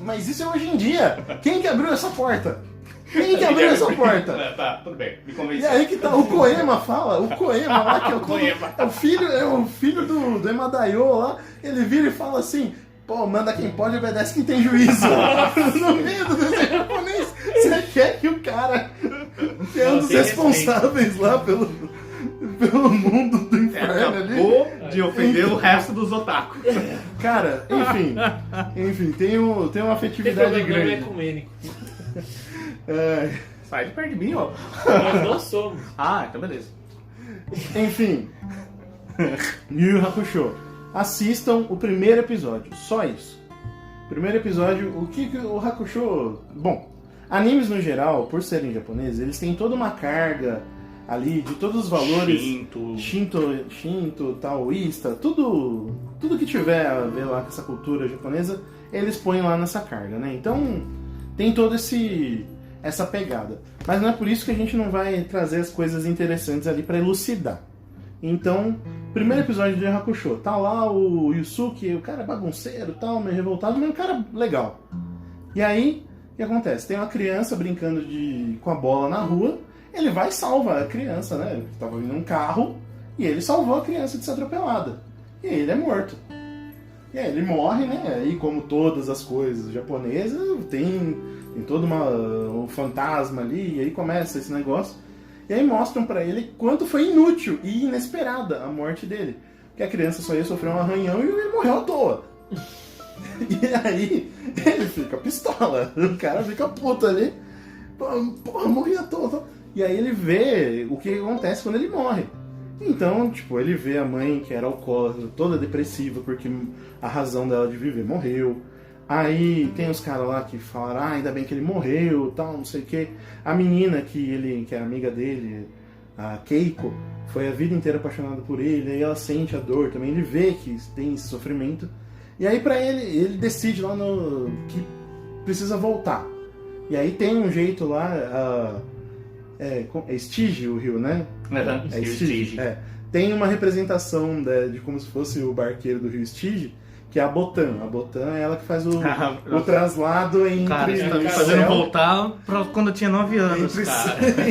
Mas isso é hoje em dia. Quem que abriu essa porta? Quem que abriu essa porta? Tá, tudo bem, me E convenceu. aí que tá, o Koema fala, o Koema lá, que é Koema. é o filho do Emadaio lá, ele vira e fala assim, pô, manda quem pode, obedece quem tem juízo. No meio do desenho japonês, você quer que o cara, que é um dos Tem responsáveis lá pelo mundo do inferno ali. Acabou de ofender o resto dos otaku. Cara, enfim, tem uma Tem afetividade problema, não é grande. ecumênico. É, Sai de perto de mim, ó. Nós não somos. Ah, então beleza. enfim, Yu Yu Hakusho. Assistam o primeiro episódio, só isso. Primeiro episódio, o que o Hakusho... Bom, animes no geral, por serem japoneses, eles têm toda uma carga ali de todos os valores... Shinto, taoísta, tudo que tiver a ver lá com essa cultura japonesa, eles põem lá nessa carga, né? Então, tem toda essa pegada. Mas não é por isso que a gente não vai trazer as coisas interessantes ali pra elucidar. Então, primeiro episódio de Yu Yu Hakusho, tá lá o Yusuke, o cara bagunceiro, tal, meio revoltado, mas um cara legal. E aí, o que acontece? Tem uma criança brincando com a bola na rua, ele vai e salva a criança, né? Ele tava vindo um carro e ele salvou a criança de ser atropelada. E aí ele é morto. E aí ele morre, né? E como todas as coisas japonesas, tem todo um fantasma ali, e aí começa esse negócio. E aí mostram pra ele quanto foi inútil e inesperada a morte dele. Porque a criança só ia sofrer um arranhão e ele morreu à toa. E aí ele fica pistola, o cara fica puto ali. Porra, morri à toa. E aí ele vê o que acontece quando ele morre. Então, tipo, ele vê a mãe que era alcoólatra, toda depressiva, porque a razão dela de viver morreu. Aí tem os caras lá que falaram, ainda bem que ele morreu, tal, não sei o quê. A menina que é amiga dele, a Keiko, foi a vida inteira apaixonada por ele, aí ela sente a dor também, ele vê que tem esse sofrimento. E aí pra ele decide lá que precisa voltar. E aí tem um jeito lá, é Stige o rio, né? É Stige. É. Tem uma representação de como se fosse o barqueiro do rio Stige, que é a Botan. A Botan é ela que faz o traslado entre... Cara, você tá me o fazendo céu, voltar pra quando eu tinha 9 anos, cara.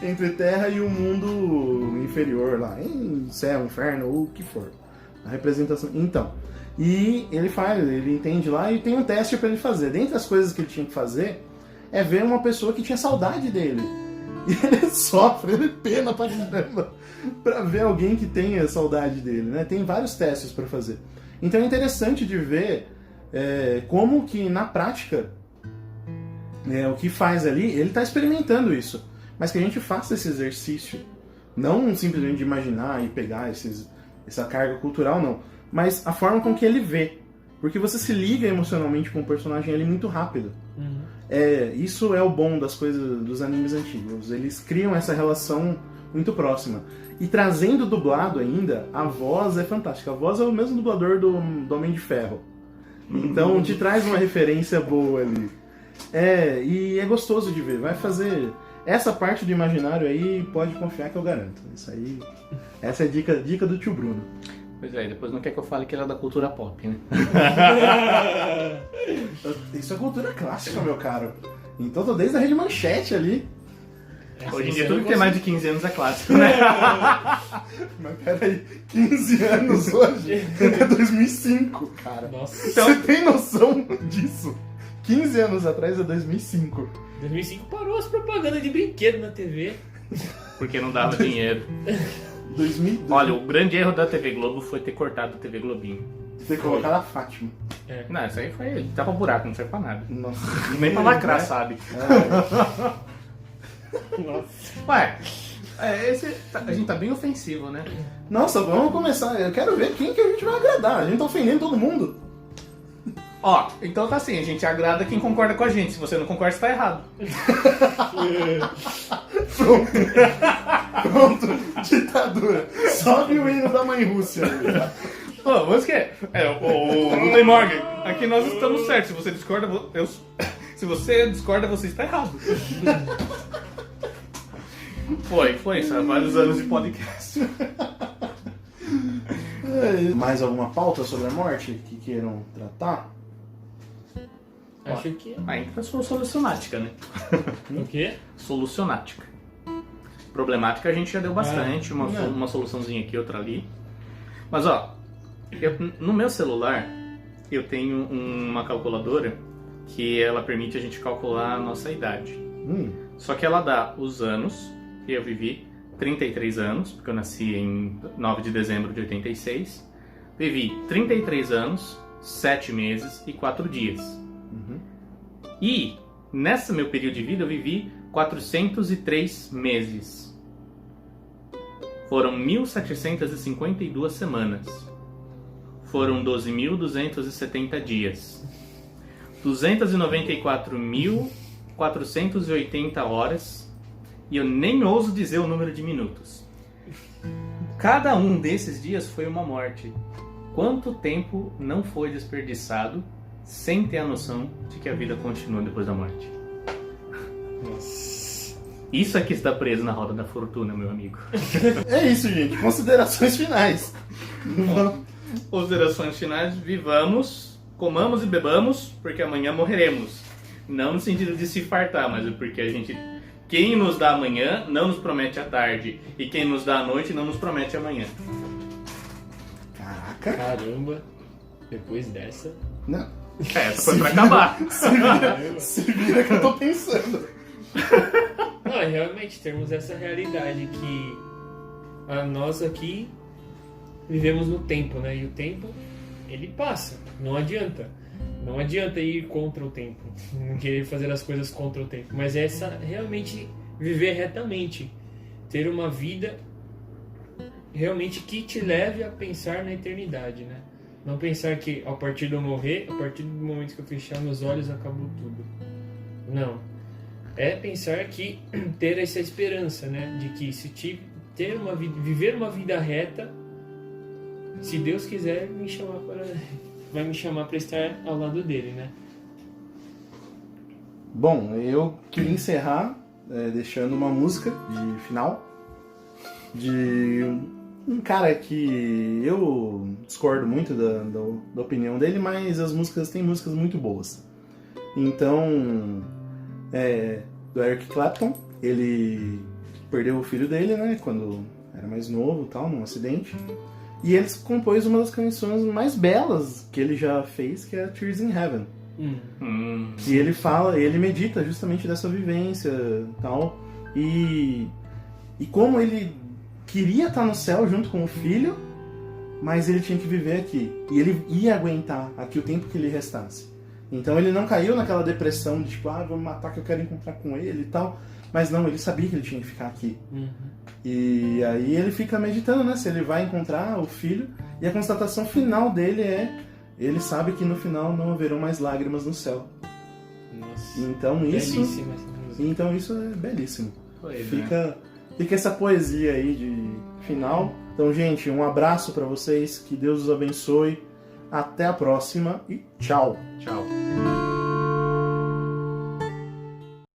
entre terra e o mundo inferior lá. Em céu, inferno, ou o que for. A representação. Então, e ele entende lá e tem um teste pra ele fazer. Dentre as coisas que ele tinha que fazer, é ver uma pessoa que tinha saudade dele. E ele sofre, ele pena pra caramba pra ver alguém que tenha saudade dele, né? Tem vários testes pra fazer. Então é interessante de ver como que na prática o que faz ali, ele tá experimentando isso. Mas que a gente faça esse exercício. Não simplesmente de imaginar e pegar essa carga cultural, não. Mas a forma com que ele vê. Porque você se liga emocionalmente com o personagem ali muito rápido. Uhum. Isso é o bom das coisas dos animes antigos. Eles criam essa relação muito próxima. E trazendo dublado ainda, a voz é fantástica. A voz é o mesmo dublador do Homem de Ferro. Então te traz uma referência boa ali. E é gostoso de ver. Vai fazer... Essa parte do imaginário aí, pode confiar que eu garanto. Essa é a dica do tio Bruno. Pois é, depois não quer que eu fale que ele é da cultura pop, né? Isso é cultura clássica, meu caro. Então tô desde a Rede Manchete ali. Hoje em dia tudo que tem mais de 15 anos é clássico, né? Mas peraí, 15 anos hoje é 2005, cara. Nossa. Então, você tem noção disso? 15 anos atrás é 2005. 2005 parou as propagandas de brinquedo na TV. Porque não dava dinheiro. 2002. Olha, o grande erro da TV Globo foi ter cortado a TV Globinho. Você colocado a Fátima. Não, isso aí foi... Tava buraco, não serve pra nada. Nossa. Nem pra lacrar, sabe? Nossa. Ué, a gente tá bem ofensivo, né? Nossa, vamos começar. Eu quero ver quem que a gente vai agradar. A gente tá ofendendo todo mundo. Ó, então tá assim, a gente agrada quem concorda com a gente. Se você não concorda, você tá errado. Pronto, ditadura. Sobe o hino da mãe Rússia. Pô, mas que não tem morgue. Aqui nós estamos certos. Se você discorda, se você discorda, você está errado. Foi isso. Há vários anos de podcast. Mais alguma pauta sobre a morte que queiram tratar? Acho que... Aí entra a sua solucionática, né? O quê? Solucionática. Problemática a gente já deu bastante, não. uma soluçãozinha aqui, outra ali. Mas ó, no meu celular eu tenho uma calculadora que ela permite a gente calcular a nossa idade. Só que ela dá os anos, que eu vivi 33 anos, porque eu nasci em 9 de dezembro de 86. Vivi 33 anos, 7 meses e 4 dias. E nesse meu período de vida eu vivi 403 meses. Foram 1.752 semanas. Foram 12.270 dias. 294.480 horas. E eu nem ouso dizer o número de minutos. Cada um desses dias foi uma morte. Quanto tempo não foi desperdiçado sem ter a noção de que a vida continua depois da morte? Nossa. Isso aqui está preso na roda da fortuna, meu amigo. É isso, gente. Considerações finais. Considerações finais: vivamos, comamos e bebamos, porque amanhã morreremos. Não no sentido de se fartar, mas é porque a gente... Quem nos dá amanhã não nos promete a tarde. E quem nos dá a noite não nos promete amanhã. Caraca. Caramba. Depois dessa... Não. Essa foi pra acabar. Se vira que eu tô pensando. Não, realmente temos essa realidade que nós aqui vivemos no tempo, né? E o tempo, ele passa. Não adianta. Não adianta ir contra o tempo. Não querer fazer as coisas contra o tempo. Mas é realmente viver retamente. Ter uma vida realmente que te leve a pensar na eternidade, né? Não pensar que a partir de eu morrer, a partir do momento que eu fechar meus olhos, acabou tudo. Não. É pensar que ter essa esperança, né? De que se ter uma vida, viver uma vida reta, se Deus quiser vai me chamar para estar ao lado dele, né? Bom, eu queria encerrar deixando uma música de final de um cara que eu discordo muito da opinião dele, mas as músicas tem músicas muito boas. Então, do Eric Clapton, ele perdeu o filho dele, né, quando era mais novo, tal, num acidente. E ele compôs uma das canções mais belas que ele já fez, que é Tears in Heaven. E ele medita justamente dessa vivência, tal, e como ele queria estar no céu junto com o filho, mas ele tinha que viver aqui. E ele ia aguentar aqui o tempo que lhe restasse. Então ele não caiu naquela depressão de tipo, vou me matar que eu quero encontrar com ele e tal. Mas não, ele sabia que ele tinha que ficar aqui. E aí ele fica meditando, né? Se ele vai encontrar o filho. E a constatação final dele ele sabe que no final não haverão mais lágrimas no céu. Nossa. Então isso... Belíssima essa música. Então isso é belíssimo. Foi, Fica essa poesia aí de final. Então, gente, um abraço pra vocês. Que Deus os abençoe. Até a próxima e tchau. Tchau.